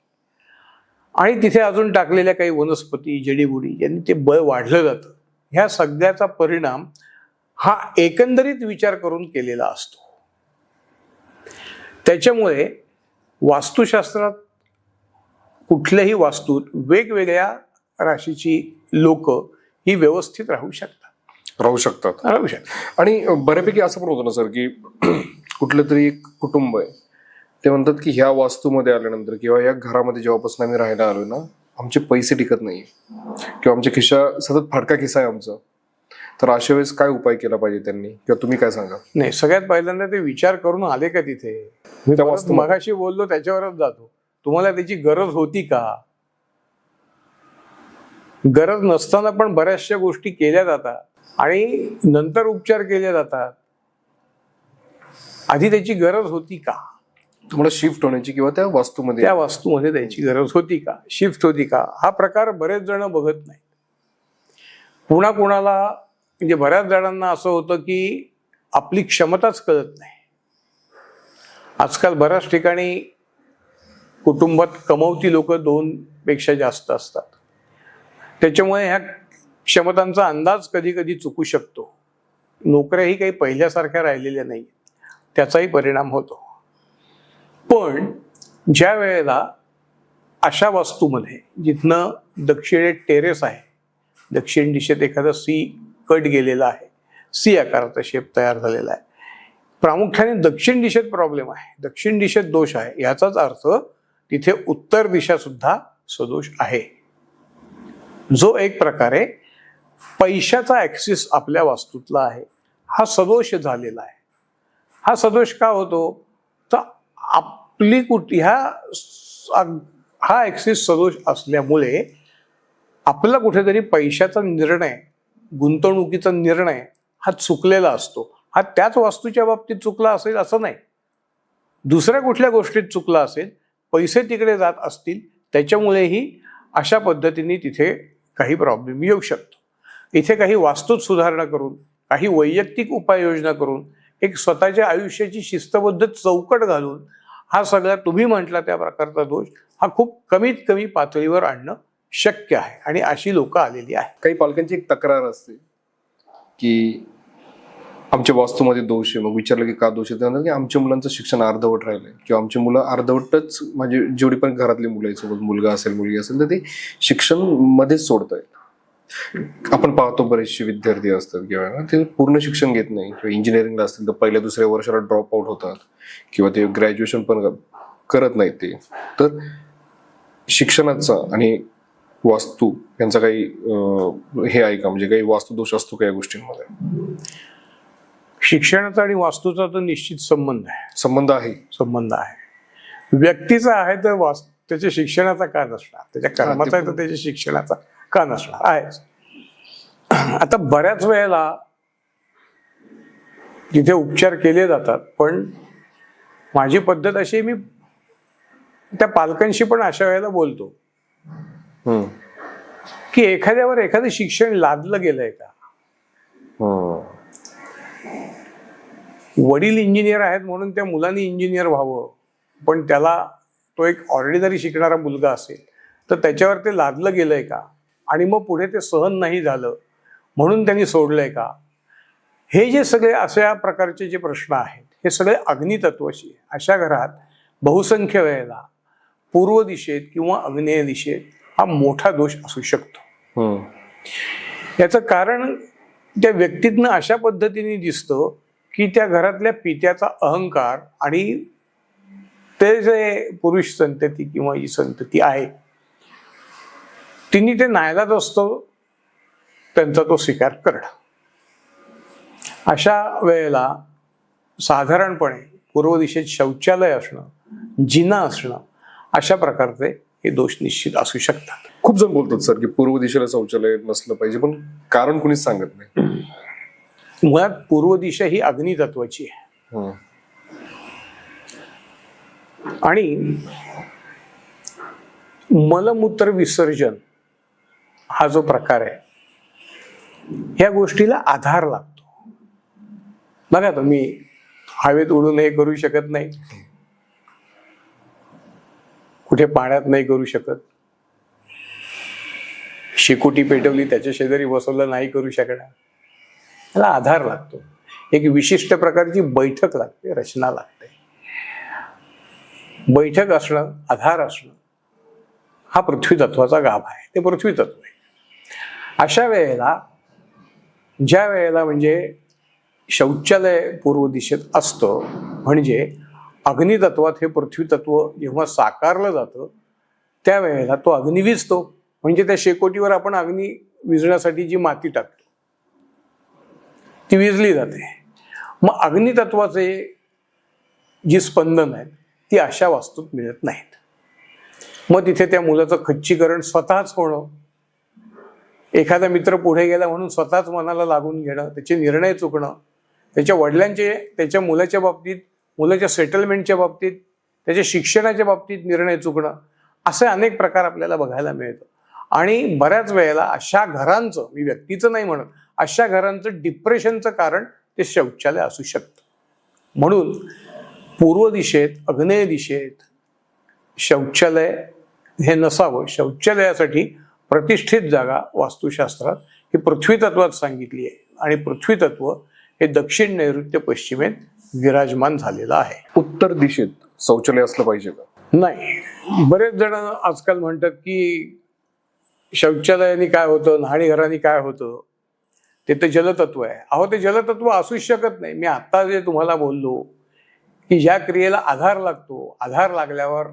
B: आणि तिथे अजून टाकलेल्या काही वनस्पती, जडीबुडी यांनी ते बळ वाढलं जातं. ह्या सगळ्याचा परिणाम हा एकंदरीत विचार करून केलेला असतो. त्याच्यामुळे वास्तुशास्त्रात कुठल्याही वास्तूत वेगवेगळ्या राशीची लोक ही व्यवस्थित राहू शकतात.
A: आणि बऱ्यापैकी असं पण होतं ना सर, की कुठलं तरी एक कुटुंब आहे, ते म्हणतात की ह्या वास्तूमध्ये आल्यानंतर किंवा या घरामध्ये जेव्हापासून आम्ही राहायला आलोय ना, आमचे पैसे टिकत नाही, किंवा आमच्या खिशा सतत फाटका खिसा आहे आमचा. तर अशा वेळेस काय उपाय केला पाहिजे त्यांनी, किंवा तुम्ही काय सांगा?
B: नाही, सगळ्यात पहिल्यांदा ते विचार करून आले का तिथे. मी मगाशी बोललो त्याच्यावरच जातो. तुम्हाला त्याची गरज होती का? गरज नसताना पण बऱ्याचशा गोष्टी केल्या जातात आणि नंतर उपचार केले जातात. आधी त्याची गरज होती का?
A: तुम्हाला शिफ्ट होण्याची किंवा त्या वास्तूमध्ये
B: त्याची गरज होती का, शिफ्ट होती का, हा प्रकार बरेच जण बघत नाही. कुणाला म्हणजे बऱ्याच जणांना असं होतं की आपली क्षमताच कळत नाही. आजकाल बऱ्याच ठिकाणी कुटुंबात कमवती लोक 2 पेक्षा जास्त असतात. त्याच्यामुळे ह्या क्षमतांचा अंदाज कधी कधी चुकू शकतो. नोकऱ्याही काही पहिल्यासारख्या राहिलेल्या नाही, त्याचाही परिणाम होतो. पण ज्या वेळेला अशा वास्तूमध्ये जिथनं दक्षिणेत टेरेस आहे, दक्षिण दिशेत एखादा सी कट गेलेला आहे, सी आकाराचा शेप तयार झालेला आहे, प्रामुख्याने दक्षिण दिशेत प्रॉब्लेम आहे, दक्षिण दिशेत दोष आहे, याचाच अर्थ तिथे उत्तर दिशा सुद्धा सदोष आहे, जो एक प्रकारे पैशाचा ऍक्सिस आपल्या वास्तूतला आहे. हा सदोष झालेला आहे. हा सदोष का होतो तर आपली हा ऍक्सिस सदोष असल्यामुळे आपला कुठेतरी पैशाचा निर्णय, गुंतवणुकीचा निर्णय हा चुकलेला असतो. हा त्याच वास्तूच्या बाबतीत चुकला असेल असं नाही, दुसऱ्या कुठल्या गोष्टीत चुकला असेल, पैसे तिकडे जात असतील, त्याच्यामुळेही अशा पद्धतीने तिथे काही प्रॉब्लेम येऊ शकतो. इथे काही वास्तूत सुधारणा करून, काही वैयक्तिक उपाययोजना करून, एक स्वतःच्या आयुष्याची शिस्तबद्ध चौकट घालून हा सगळा तुम्ही म्हटला त्या प्रकारचा दोष हा खूप कमीत कमी पातळीवर आणणं शक्य आहे. आणि अशी लोक आलेली आहेत.
A: काही पालकांची एक तक्रार असते की आमच्या वास्तूमध्ये दोष आहे. मग विचारलं की का दोष आहे, त्यानंतर की आमच्या मुलांचं शिक्षण अर्धवट राहिलंय किंवा आमची मुलं अर्धवटच, म्हणजे जेवढी पण घरातली मुलं आहेत, सोबत मुलगा असेल मुलगी असेल, तर ते शिक्षण मध्येच सोडतायत. आपण पाहतो बरेचसे विद्यार्थी असतात किंवा ते पूर्ण शिक्षण घेत नाही, किंवा इंजिनिअरिंगला असतील तर पहिल्या दुसऱ्या वर्षाला ड्रॉप आउट होतात, किंवा ते ग्रॅज्युएशन पण करत नाहीत. ते तर शिक्षणाचा आणि वास्तू यांचा काही हे आहे का, म्हणजे काही वास्तुदोष असतो का या गोष्टींमध्ये?
B: शिक्षणाचा आणि वास्तूचा तर निश्चित संबंध आहे. संबंध आहे. व्यक्तीचा आहे तर त्याच्या शिक्षणाचा का नसणार, त्याच्या कर्माचा आहे तर त्याच्या शिक्षणाचा का नसणार आहेच. आता बऱ्याच वेळेला तिथे उपचार केले जातात, पण माझी पद्धत अशी, मी त्या पालकांशी पण अशा वेळेला बोलतो की एखाद्यावर एखादं शिक्षण लादलं गेलंय का. वडील इंजिनियर आहेत म्हणून त्या मुलांनी इंजिनियर व्हावं, पण त्याला तो एक ऑर्डिनरी शिकणारा मुलगा असेल तर त्याच्यावर ते लादलं गेलंय का, आणि मग पुढे ते सहन नाही झालं म्हणून त्यांनी सोडलंय का. हे जे सगळे अशा प्रकारचे जे प्रश्न आहेत, हे सगळे अग्नितत्वाशी. अशा घरात बहुसंख्य वेळेला पूर्व दिशेत किंवा आग्नेय दिशेत हा मोठा दोष असू शकतो. याचं कारण त्या व्यक्तीतनं अशा पद्धतीने दिसतं की त्या घरातल्या पित्याचा अहंकार आणि ते जे पुरुष संतती किंवा ही संतती आहे, तिने ते नायलाज असतो त्यांचा तो स्वीकार करणं. अशा वेळेला साधारणपणे पूर्व दिशेत शौचालय असणं, जिना असणं, अशा प्रकारचे हे दोष निश्चित असू शकतात.
A: खूप जण बोलतात सर की पूर्व दिशेला शौचालय नसलं पाहिजे, पण कारण कोणीच सांगत नाही.
B: मुळात पूर्व दिशा ही अग्नितत्वाची आहे. आणि मलमूत्र विसर्जन हा जो प्रकार आहे, ह्या गोष्टीला आधार लागतो. बघा, तुम्ही हवेत उडून हे करू शकत नाही, कुठे पाण्यात नाही करू शकत, शेकोटी पेटवली त्याच्या शेजारी बसवलं नाही करू शकणार. त्याला आधार लागतो. एक विशिष्ट प्रकारची बैठक लागते, रचना लागते. बैठक असणं, आधार असणं हा पृथ्वी तत्वाचा गाभ आहे. ते पृथ्वी तत्व आहे. अशा वेळेला ज्या वेळेला म्हणजे शौचालय पूर्व दिशेत असतं, म्हणजे अग्नितत्वात हे पृथ्वी तत्व जेव्हा साकारलं जातं त्यावेळेला तो अग्नी विझतो. म्हणजे त्या शेकोटीवर आपण अग्नी विझण्यासाठी जी माती टाकतो ती विझली जाते. मग अग्नितत्वाचे जी स्पंदन आहेत ती अशा वास्तूत मिळत नाहीत. मग तिथे त्या मुलाचं खच्चीकरण स्वतःच होणं, एखादा मित्र पुढे गेला म्हणून स्वतःच मनाला लागून घेणं, त्याचे निर्णय चुकणं, त्याच्या वडिलांचे, त्याच्या मुलाच्या बाबतीत, मुलाच्या सेटलमेंटच्या बाबतीत, त्याच्या शिक्षणाच्या बाबतीत निर्णय चुकणं, असे अनेक प्रकार आपल्याला बघायला मिळतं. आणि बऱ्याच वेळेला अशा घरांचं, मी व्यक्तीचं नाही म्हणत, अशा घरांचं डिप्रेशनचं कारण ते शौचालय असू शकतं. म्हणून पूर्व दिशेत, आग्नेय दिशेत शौचालय हे नसावं. शौचालयासाठी प्रतिष्ठित जागा वास्तुशास्त्रात ही पृथ्वी तत्वात सांगितली आहे आणि पृथ्वी तत्व हे दक्षिण, नैऋत्य, पश्चिमेत विराजमान झालेलं आहे.
A: उत्तर दिशेत शौचालय असलं पाहिजे का?
B: नाही, बरेच जण आजकाल म्हणतात की शौचालयाने काय होतं, न्हाणीघरांनी काय होतं, ते तर जलतत्व आहे. अहो, ते जलतत्व असूच शकत नाही. मी आत्ता जे तुम्हाला बोललो की ज्या क्रियेला आधार लागतो, आधार लागल्यावर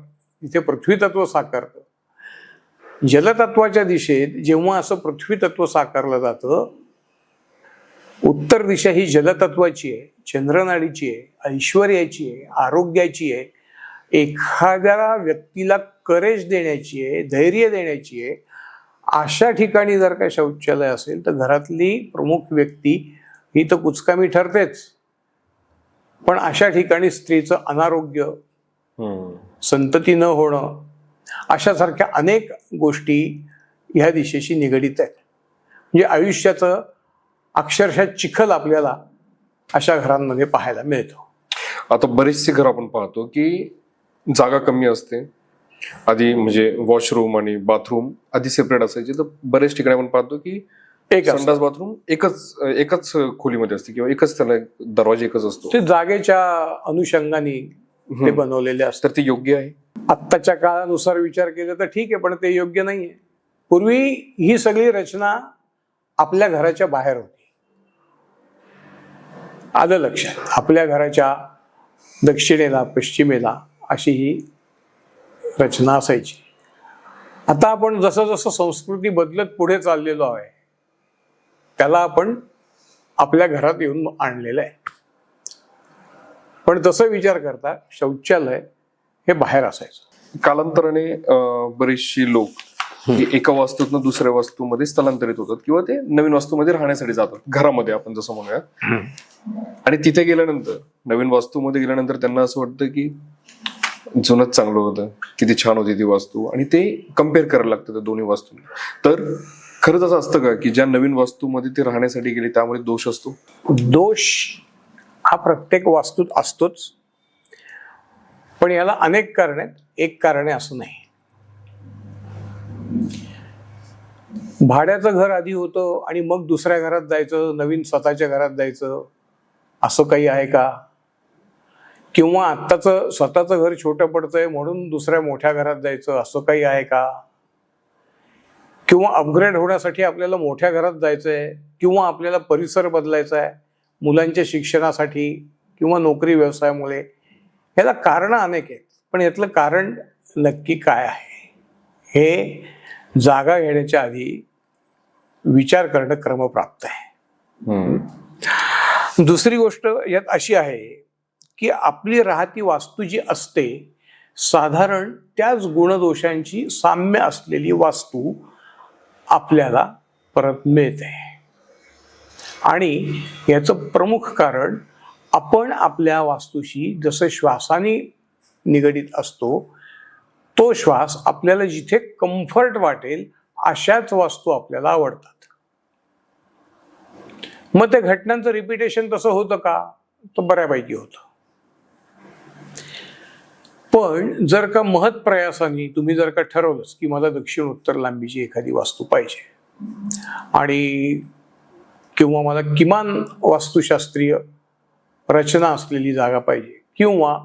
B: इथे पृथ्वी तत्व साकारतं. जलतत्वाच्या दिशेत जेव्हा असं पृथ्वी तत्व साकारलं जातं, उत्तर दिशा ही जलतत्वाची आहे, चंद्रनाडीची आहे, ऐश्वर्याची आहे, आरोग्याची आहे, एखाद्या व्यक्तीला करेज देण्याची आहे, धैर्य देण्याची आहे. अशा ठिकाणी जर का शौचालय असेल तर घरातली प्रमुख व्यक्ती ही तर कुचकामी ठरतेच, पण अशा ठिकाणी स्त्रीचं अनारोग्य, संतती न होणं, अशासारख्या अनेक गोष्टी ह्या दिशेशी निगडीत आहेत. म्हणजे आयुष्याचं अक्षरशः चिखल आपल्याला अशा घरांमध्ये पाहायला मिळतो.
A: आता बरेचसे घर आपण पाहतो की जागा कमी असते. आधी म्हणजे वॉशरूम आणि बाथरूम आधी सेपरेट असायचे, तर बरेच ठिकाणी आपण पाहतो की
B: एक
A: संडास बाथरूम एकच खोलीमध्ये असते किंवा एकच, त्याला दरवाजा एकच असतो.
B: ते जागेच्या अनुषंगाने ते बनवलेले असतात.
A: तर ते योग्य आहे?
B: आत्ताच्या काळानुसार विचार केला तर ठीक आहे, पण ते योग्य नाहीये. पूर्वी ही सगळी रचना आपल्या घराच्या बाहेर होती. आलं लक्षात? आपल्या घराच्या दक्षिणेला, पश्चिमेला अशी ही रचना असायची. आता आपण जसं जसं संस्कृती बदलत पुढे चाललेलो आहे, त्याला आपण आपल्या घरात येऊन आणलेलं आहे. पण तसं विचार करता शौचालय हे बाहेर असायचं.
A: कालांतराने बरेचशी लोक एका वास्तूतून दुसऱ्या वास्तूमध्ये स्थलांतरित होतात किंवा ते नवीन वास्तूमध्ये राहण्यासाठी जातात, घरामध्ये आपण जसं म्हणूयात. आणि तिथे गेल्यानंतर, नवीन वास्तूमध्ये गेल्यानंतर त्यांना असं वाटतं की जुनच चांगलं होतं, किती छान होती ती वास्तू, आणि ते कम्पेअर करायला लागतं त्या दोन्ही वास्तू. तर खरंच असं असतं का की ज्या नवीन वास्तूमध्ये ते राहण्यासाठी गेले त्यामुळे दोष असतो?
B: दोष हा प्रत्येक वास्तूत असतोच, पण याला अनेक कारण आहेत, एक कारण आहे असं नाही. भाड्याचं घर आधी होतं आणि मग दुसऱ्या घरात जायचं, नवीन स्वतःच्या घरात जायचं, असं काही आहे का? किंवा आत्ताचं स्वतःचं घर छोटं पडतंय म्हणून दुसऱ्या मोठ्या घरात जायचं, असं काही आहे का? किंवा अपग्रेड होण्यासाठी आपल्याला मोठ्या घरात जायचंय, किंवा आपल्याला परिसर बदलायचा आहे मुलांच्या शिक्षणासाठी किंवा नोकरी व्यवसायामुळे. याला कारणं अनेक आहेत, पण यातलं कारण नक्की काय आहे हे जागा घेण्याच्या आधी विचार करणं क्रमप्राप्त आहे. दुसरी गोष्ट यात अशी आहे की आपली राहती वास्तू जी असते, साधारण त्याच गुणदोषांची साम्य असलेली वास्तू आपल्याला परत मिळते. आणि याचं प्रमुख कारण आपण आपल्या वास्तूशी जसं श्वासाने निगडीत असतो, तो श्वास आपल्याला जिथे कम्फर्ट वाटेल अशाच वास्तू आपल्याला आवडतात. मग त्या घटनांचं रिपिटेशन तसं होतं का? तर बऱ्यापैकी होतं. पण जर का महत् प्रयासाने तुम्ही जर का ठरवलंच की मला दक्षिण उत्तर लांबीची एखादी वास्तू पाहिजे, आणि किंवा मला किमान वास्तुशास्त्रीय रचना असलेली जागा पाहिजे, किंवा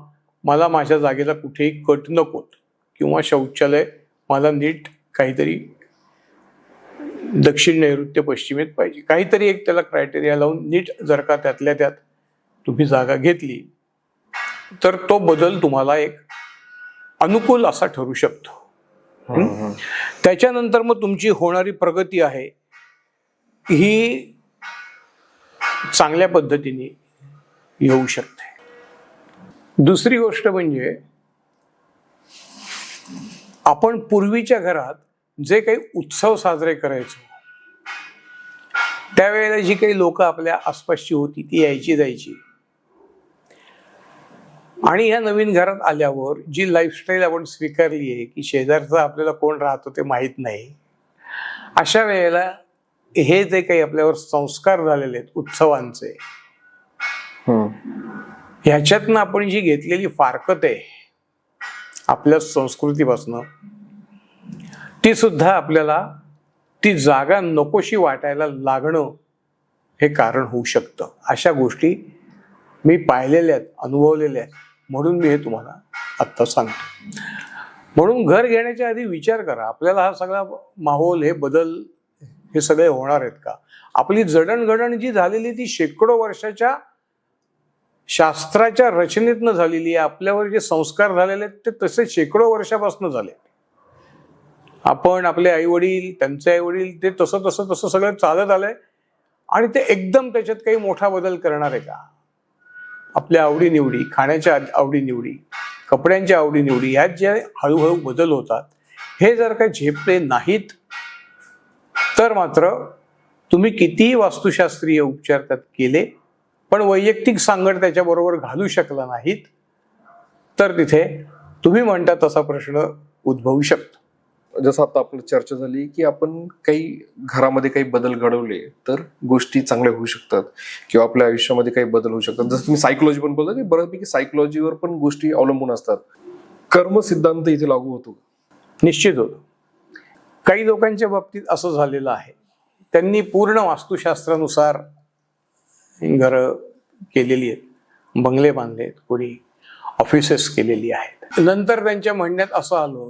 B: मला माझ्या जागेला कुठेही कट नकोत, किंवा शौचालय मला नीट काहीतरी दक्षिण, नैऋत्य, पश्चिमेत पाहिजे, काहीतरी एक त्याला क्रायटेरिया लावून नीट जर का त्यातल्या त्यात तुम्ही जागा घेतली, तर तो बदल तुम्हाला एक अनुकूल असा ठरू शकतो. त्याच्यानंतर मग तुमची होणारी प्रगती आहे ही चांगल्या पद्धतीने येऊ शकते. दुसरी गोष्ट म्हणजे आपण पूर्वीच्या घरात जे काही उत्सव साजरे करायचो, त्यावेळेला जी काही लोक आपल्या आसपासची होती ती यायची जायची, आणि या नवीन घरात आल्यावर जी लाईफस्टाईल आपण स्वीकारली आहे की शेजारचं आपल्याला कोण राहतो ते माहीत नाही, अशा वेळेला हे जे काही आपल्यावर संस्कार झालेले आहेत उत्सवांचे, ह्याच्यातनं आपण जी घेतलेली फारकत आहे आपल्या संस्कृतीपासनं, ती सुद्धा आपल्याला ती जागा नकोशी वाटायला लागणं हे कारण होऊ शकतं. अशा गोष्टी मी पाहिलेल्या आहेत, अनुभवलेल्या आहेत, म्हणून मी हे तुम्हाला आत्ता सांगतो. म्हणून घर घेण्याच्या आधी विचार करा, आपल्याला हा सगळा माहोल, हे बदल, हे सगळे होणार आहेत का? आपली जडणघडण जी झालेली ती शेकडो वर्षाच्या शास्त्राच्या रचनेतनं झालेली आहे. आपल्यावर जे संस्कार झालेले आहेत ते तसे शेकडो वर्षापासून झाले. आपण, आपले आई वडील, त्यांचे आई वडील, ते तसं तसं तसं सगळं चालत आलंय आणि ते एकदम त्याच्यात काही मोठा बदल करणार आहे का? आपल्या आवडीनिवडी, खाण्याच्या आवडीनिवडी, कपड्यांच्या आवडीनिवडी, ह्यात जे हळूहळू बदल होतात, हे जर का झेपले नाहीत तर मात्र तुम्ही कितीही वास्तुशास्त्रीय उपचार त्यात केले पण वैयक्तिक सांगड त्याच्याबरोबर घालू शकला नाहीत तर तिथे तुम्ही म्हणता तसा प्रश्न उद्भवू शकतो.
A: जसं आता आपली चर्चा झाली की आपण काही घरामध्ये काही बदल घडवले तर गोष्टी चांगल्या होऊ शकतात किंवा आपल्या आयुष्यामध्ये काही बदल होऊ शकतात. जसं तुम्ही सायकोलॉजी पण बोलता की बऱ्यापैकी सायकोलॉजीवर पण गोष्टी अवलंबून असतात. कर्म सिद्धांत इथे लागू होतो?
B: निश्चित होतो. काही लोकांच्या बाबतीत असं झालेलं आहे, त्यांनी पूर्ण वास्तुशास्त्रानुसार घरं केलेली आहेत, बंगले बांधले आहेत, कोणी ऑफिसेस केलेली आहेत. नंतर त्यांच्या म्हणण्यात असं आलं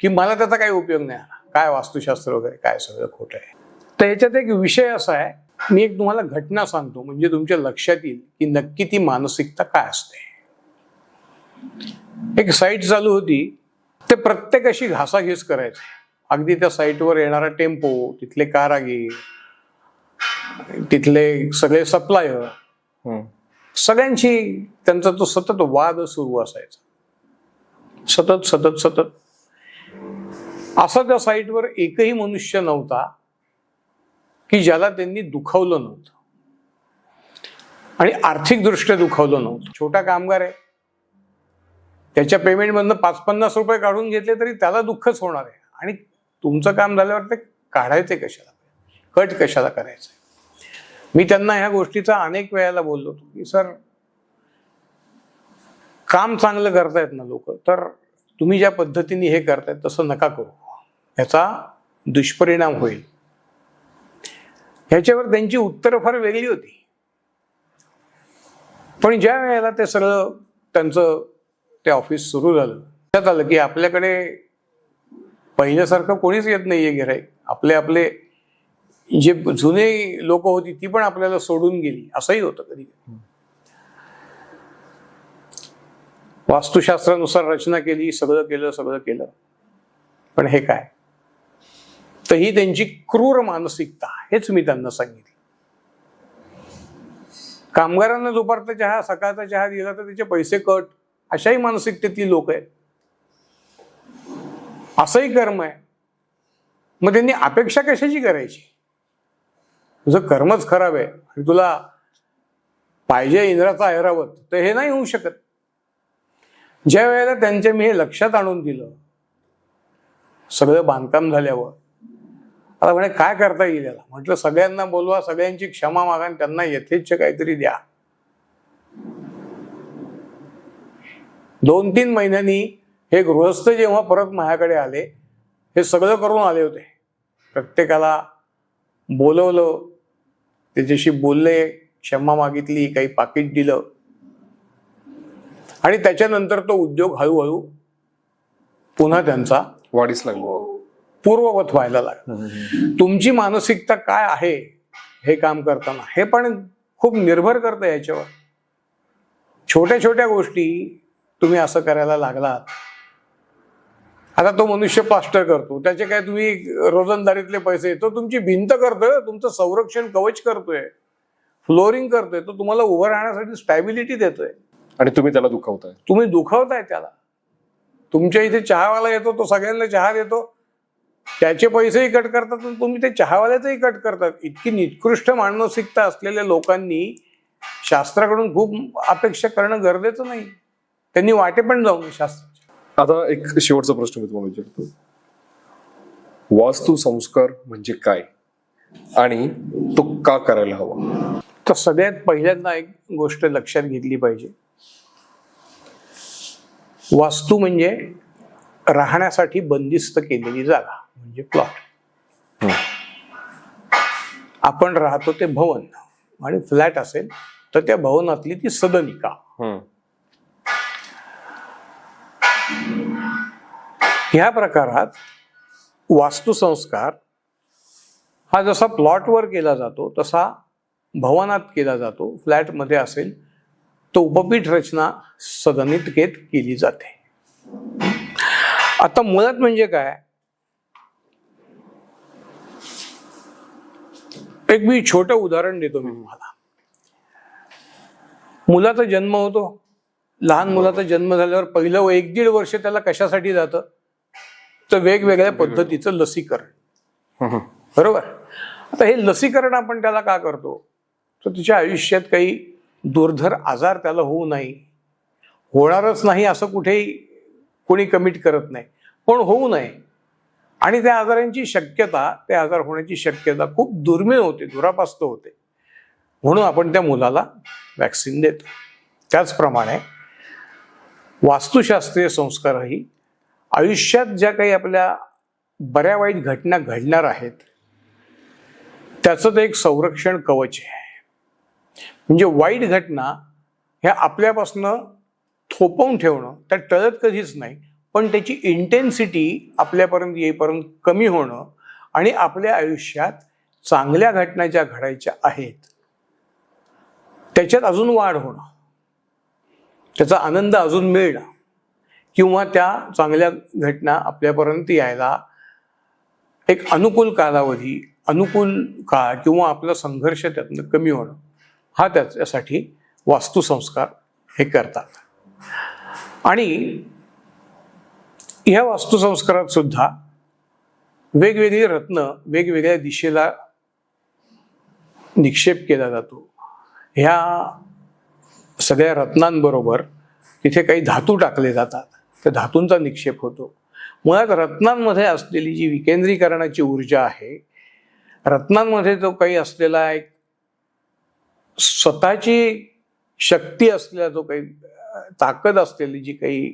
B: की मला त्याचा काही उपयोग नाही आला, काय वास्तुशास्त्र वगैरे काय सगळं खोटं आहे. तर याच्यात एक विषय असा आहे, मी एक तुम्हाला घटना सांगतो म्हणजे तुमच्या लक्षात येईल की नक्की ती मानसिकता काय असते. एक साईट चालू होती, ते प्रत्येकाशी घासाघीस करायचे. अगदी त्या साईटवर येणारा टेम्पो, तिथले कारागीर, तिथले सगळे सप्लायर, सगळ्यांशी त्यांचा तो सतत वाद सुरू असायचा. सतत सतत सतत असं त्या साईटवर एकही मनुष्य नव्हता की ज्याला त्यांनी दुखावलं नव्हतं आणि आर्थिकदृष्ट्या दुखावलं नव्हतं. छोटा कामगार आहे, त्याच्या पेमेंटमधनं 5-50 रुपये काढून घेतले तरी त्याला दुःखच होणार आहे. आणि तुमचं काम झाल्यावर ते काढायचे कशाला, कट कशाला करायचं. मी त्यांना ह्या गोष्टीचा अनेक वेळेला बोललो होतो की सर, काम चांगलं करतायत ना लोक, तर तुम्ही ज्या पद्धतीने हे करतायत तसं नका करू, याचा दुष्परिणाम होईल. ह्याच्यावर त्यांची उत्तरं फार वेगळी होती. पण ज्या वेळेला ते सगळं त्यांचं ते ऑफिस सुरू झालं, त्यात आलं की आपल्याकडे पहिल्यासारखं कोणीच येत नाहीये गिऱ्हाईक. आपले आपले जे जुने लोक होती ती पण आपल्याला सोडून गेली, असंही होतं कधी. वास्तुशास्त्रानुसार रचना केली, सगळं केलं पण हे काय. तर ही त्यांची क्रूर मानसिकता, हेच मी त्यांना सांगितलं. कामगारांना दुपारचा चहा, सकाळचा चहा दिला तर त्याचे पैसे कट, अशाही मानसिकतेतली लोक आहेत. असंही कर्म आहे, मग त्यांनी अपेक्षा कशाची करायची. तुझं कर्मच खराब आहे आणि तुला पाहिजे इंद्राचा ऐरावत, तर हे नाही होऊ शकत. ज्या वेळेला त्यांच्या मी हे लक्षात आणून दिलं, सगळं बांधकाम झाल्यावर, आता म्हणे काय करता येईल याला. म्हटलं सगळ्यांना बोलवा, सगळ्यांची क्षमा मागा आणि त्यांना यथेच्छ काहीतरी द्या. 2-3 महिन्यांनी हे गृहस्थ जेव्हा परत माझ्याकडे आले, हे सगळं करून आले होते. प्रत्येकाला बोलवलं, त्याच्याशी बोलले, क्षमा मागितली, काही पाकिट दिलं आणि त्याच्यानंतर तो उद्योग हळूहळू पुन्हा त्यांचा
A: वाढीस लागला,
B: पूर्ववत व्हायला लागला. तुमची मानसिकता काय आहे हे काम करताना, हे पण खूप निर्भर करतं याच्यावर. छोट्या छोट्या गोष्टी तुम्ही असं करायला लागलात, आता तो मनुष्य प्लास्टर करतो, त्याचे काय तुम्ही रोजंदारीतले पैसे, तो तुमची भिंत करतोय, तुमचं संरक्षण कवच करतोय, फ्लोरिंग करतोय, तो तुम्हाला उभं राहण्यासाठी स्टॅबिलिटी देतोय
A: आणि तुम्ही त्याला दुखावताय.
B: तुम्ही दुखावताय त्याला. तुमच्या इथे चहावाला येतो, तो सगळ्यांना चहा देतो, त्याचे पैसेही कट करतात आणि तुम्ही ते चहावाल्याचंही कट करतात. इतकी निकृष्ट मानसिकता असलेल्या लोकांनी शास्त्राकडून खूप अपेक्षा करणं गरजेचं नाही. त्यांनी वाटे पण जाऊ नये शास्त्राच्या.
A: आता एक शेवटचा प्रश्न मी तुम्हाला विचारतो. वास्तुसंस्कार म्हणजे काय आणि तो का करायला हवा?
B: तर सगळ्यात पहिल्यांदा एक गोष्ट लक्षात घेतली पाहिजे. वास्तू म्हणजे राहण्यासाठी बंदिस्त केलेली जागा म्हणजे प्लॉट. आपण राहतो ते भवन आणि फ्लॅट असेल तर त्या भवनातली ती सदनिका. ह्या प्रकारात वास्तुसंस्कार हा जसा प्लॉटवर केला जातो तसा भवनात केला जातो. फ्लॅटमध्ये असेल तो उपपीठ रचना सदनिकेत केली जाते. आता मुळात म्हणजे काय, एक मी छोटं उदाहरण देतो मी तुम्हाला. मुलाचा जन्म होतो. लहान मुलाचा जन्म झाल्यावर पहिलं 1-1.5 वर्ष त्याला कशासाठी जातं, तर वेगवेगळ्या पद्धतीचं लसीकरण. बरोबर. आता हे लसीकरण आपण त्याला का करतो, तर तिच्या आयुष्यात काही दुर्धर आजार त्याला होऊ नाही, होणारच नाही असं कुठेही कोणी कमिट करत नाही, पण होऊ नये. आणि त्या आजारांची शक्यता, त्या आजार होण्याची शक्यता खूप दुर्मिळ होते, दुरापास्त होते, म्हणून आपण त्या मुलाला वॅक्सिन देतो. त्याचप्रमाणे वास्तुशास्त्रीय संस्कारही आयुष्यात ज्या काही आपल्या बऱ्या वाईट घटना घडणार आहेत त्याचं ते एक संरक्षण कवच आहे. म्हणजे वाईट घटना ह्या आपल्यापासनं थोपवून ठेवणं, त्या टळत कधीच नाही, पण त्याची इंटेन्सिटी आपल्यापर्यंत येईपर्यंत कमी होणं आणि आपल्या आयुष्यात चांगल्या घटना ज्या घडायच्या आहेत त्याच्यात अजून वाढ होणं, त्याचा आनंद अजून मिळणं किंवा त्या चांगल्या घटना आपल्यापर्यंत यायला एक अनुकूल कालावधी, अनुकूल काळ किंवा आपला संघर्ष त्यातनं कमी होणं, हा त्याच्यासाठी वास्तुसंस्कार हे करतात. आणि ह्या वास्तुसंस्कारात सुद्धा वेगवेगळी रत्न वेगवेगळ्या दिशेला निक्षेप केला जातो. ह्या सगळ्या रत्नांबरोबर तिथे काही धातू टाकले जातात, त्या धातूंचा निक्षेप होतो. मुळात रत्नांमध्ये असलेली जी विकेंद्रीकरणाची ऊर्जा आहे, रत्नांमध्ये जो काही असलेला एक स्वतःची शक्ती असलेला जो काही ताकद असलेली जी काही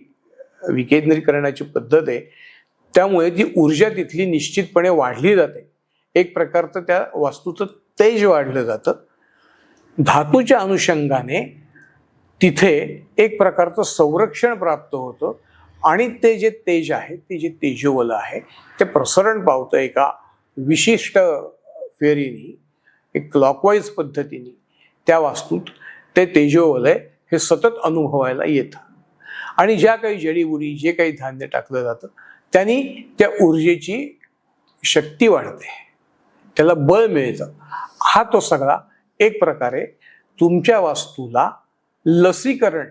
B: विकेंद्रीकरणाची पद्धत आहे, त्यामुळे ती ऊर्जा तिथली निश्चितपणे वाढली जाते. एक प्रकारचं त्या वास्तूचं तेज वाढलं जातं. धातूच्या अनुषंगाने तिथे एक प्रकारचं संरक्षण प्राप्त होतं आणि ते जे तेज आहे, ते जे तेजोवल आहे, ते प्रसरण पावतं एका विशिष्ट फेरीने, एक क्लॉकवाईज पद्धतीने त्या वास्तूत ते तेजोवलय हे सतत अनुभवायला येतं. आणि ज्या काही जडीबुडी, जे काही धान्य टाकलं जातं त्यांनी त्या ऊर्जेची शक्ती वाढते, त्याला बळ मिळतं. हा तो सगळा एक प्रकारे तुमच्या वास्तूला लसीकरण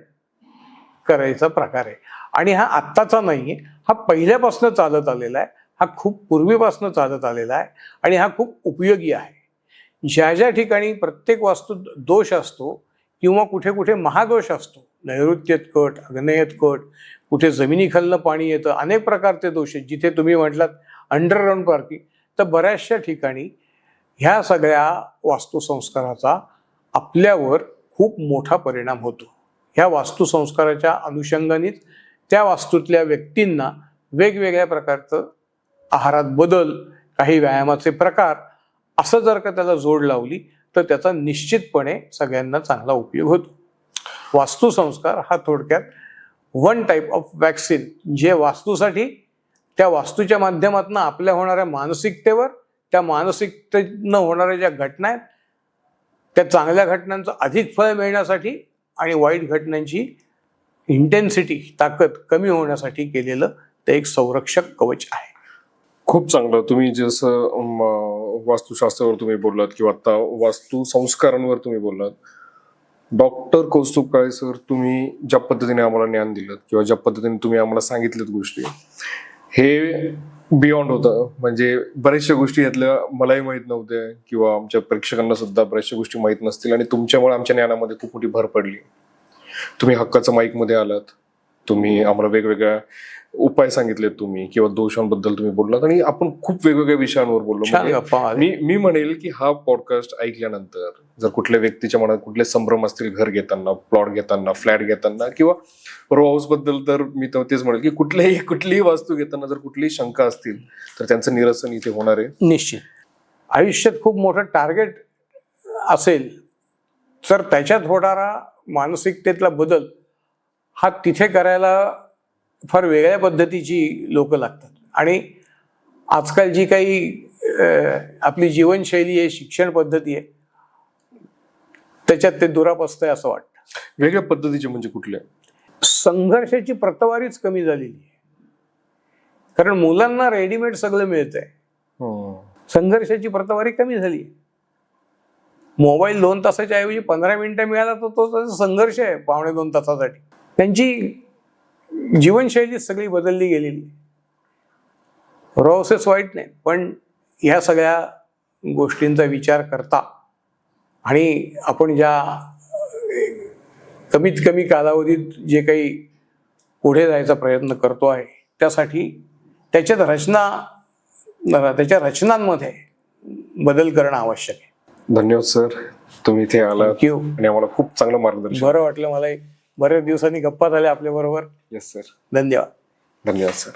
B: करायचा प्रकार आहे. आणि हा आत्ताचा नाही आहे, हा पहिल्यापासून चालत आलेला आहे, हा खूप पूर्वीपासून चालत आलेला आहे आणि हा खूप उपयोगी आहे. ज्या ज्या ठिकाणी प्रत्येक वास्तूत दोष असतो किंवा कुठे कुठे महादोष असतो, नैऋत्येत कट, आग्नेयेत कट, कुठे जमिनीखालनं पाणी येतं, अनेक प्रकारचे दोष आहेत. जिथे तुम्ही म्हटलात अंडरग्राऊंड पार्किंग, तर बऱ्याचशा ठिकाणी ह्या सगळ्या वास्तुसंस्काराचा आपल्यावर खूप मोठा परिणाम होतो. ह्या वास्तुसंस्काराच्या अनुषंगानेच त्या वास्तूतल्या व्यक्तींना वेगवेगळ्या प्रकारचं आहारात बदल, काही व्यायामाचे प्रकार, असं जर का त्याला जोड लावली तर त्याचा निश्चितपणे सगळ्यांना चांगला उपयोग होतो. वास्तुसंस्कार हा थोडक्यात वन टाईप ऑफ वॅक्सिन, जे वास्तूसाठी, त्या वास्तूच्या माध्यमातून आपल्या होणाऱ्या मानसिकतेवर, त्या मानसिकतेनं होणाऱ्या ज्या घटना आहेत त्या चांगल्या घटनांचं अधिक फळ मिळण्यासाठी आणि वाईट घटनांची इंटेन्सिटी, ताकद कमी होण्यासाठी केलेलं ते एक संरक्षक कवच आहे.
A: खूप चांगलं. तुम्ही जसं वास्तुशास्त्रावर तुम्ही बोललात किंवा आता वास्तुसंस्कारांवर तुम्ही बोललात, डॉक्टर कौस्तुभ काळे सर, तुम्ही ज्या पद्धतीने आम्हाला ज्ञान दिलं किंवा ज्या पद्धतीने तुम्ही आम्हाला सांगितल्यात गोष्टी, हे बियॉन्ड होतं. म्हणजे बऱ्याचशा गोष्टी यातल्या मलाही माहीत नव्हत्या किंवा आमच्या प्रेक्षकांना सुद्धा बऱ्याचशा गोष्टी माहीत नसतील आणि तुमच्यामुळे आमच्या ज्ञानामध्ये खूप मोठी भर पडली. तुम्ही हक्काचं माईकमध्ये आलात, तुम्ही आम्हाला वेगवेगळ्या उपाय सांगितले तुम्ही किंवा दोषांबद्दल तुम्ही बोललात आणि आपण खूप वेगवेगळ्या विषयांवर बोललो.
B: छान
A: म्हणजे
B: गप्पा मारल्या.
A: मी म्हणेल की हा पॉडकास्ट ऐकल्यानंतर जर कुठल्या व्यक्तीच्या मनात कुठले संभ्रम असतील, घर घेताना, प्लॉट घेताना, फ्लॅट घेताना किंवा रो हाऊस बद्दल, तर मी तर तेच म्हणेल की कुठलीही वास्तू घेताना जर कुठलीही शंका असतील तर त्यांचं निरसन इथे होणार आहे.
B: निश्चित. आयुष्यात खूप मोठं टार्गेट असेल तर त्याच्यात होणारा मानसिकतेतला बदल हा तिथे करायला फार वेगळ्या पद्धतीची लोक लागतात. आणि आजकाल जी काही आपली जीवनशैली आहे, शिक्षण पद्धती आहे, त्याच्यात ते दुरापस्त आहे असं वाटतं.
A: वेगळ्या पद्धतीचे म्हणजे कुठल्या?
B: संघर्षाची प्रतवारीच कमी झालेली आहे. कारण मुलांना रेडीमेड सगळं मिळतंय. संघर्षाची प्रतवारी कमी झाली. मोबाईल 2 तासाच्या ऐवजी 15 मिनिटं मिळाला तर तो त्याचा संघर्ष आहे. 1.5-2 तासासाठी त्यांची जीवनशैली सगळी बदलली गेलेली. रॉसेस वाईट नाही, पण ह्या सगळ्या गोष्टींचा विचार करता आणि आपण ज्या कमीत कमी कालावधीत जे काही पुढे जायचा प्रयत्न करतो आहे त्यासाठी त्याच्या रचनांमध्ये बदल करणं आवश्यक आहे.
A: धन्यवाद सर, तुम्ही इथे आलात
B: थँक्यू.
A: आणि आम्हाला खूप चांगलं मार्गदर्शन.
B: बरं वाटलं मला. बऱ्याच दिवसांनी गप्पा झाल्या आपल्या बरोबर.
A: Yes sir.
B: धन्यवाद.
A: धन्यवाद सर.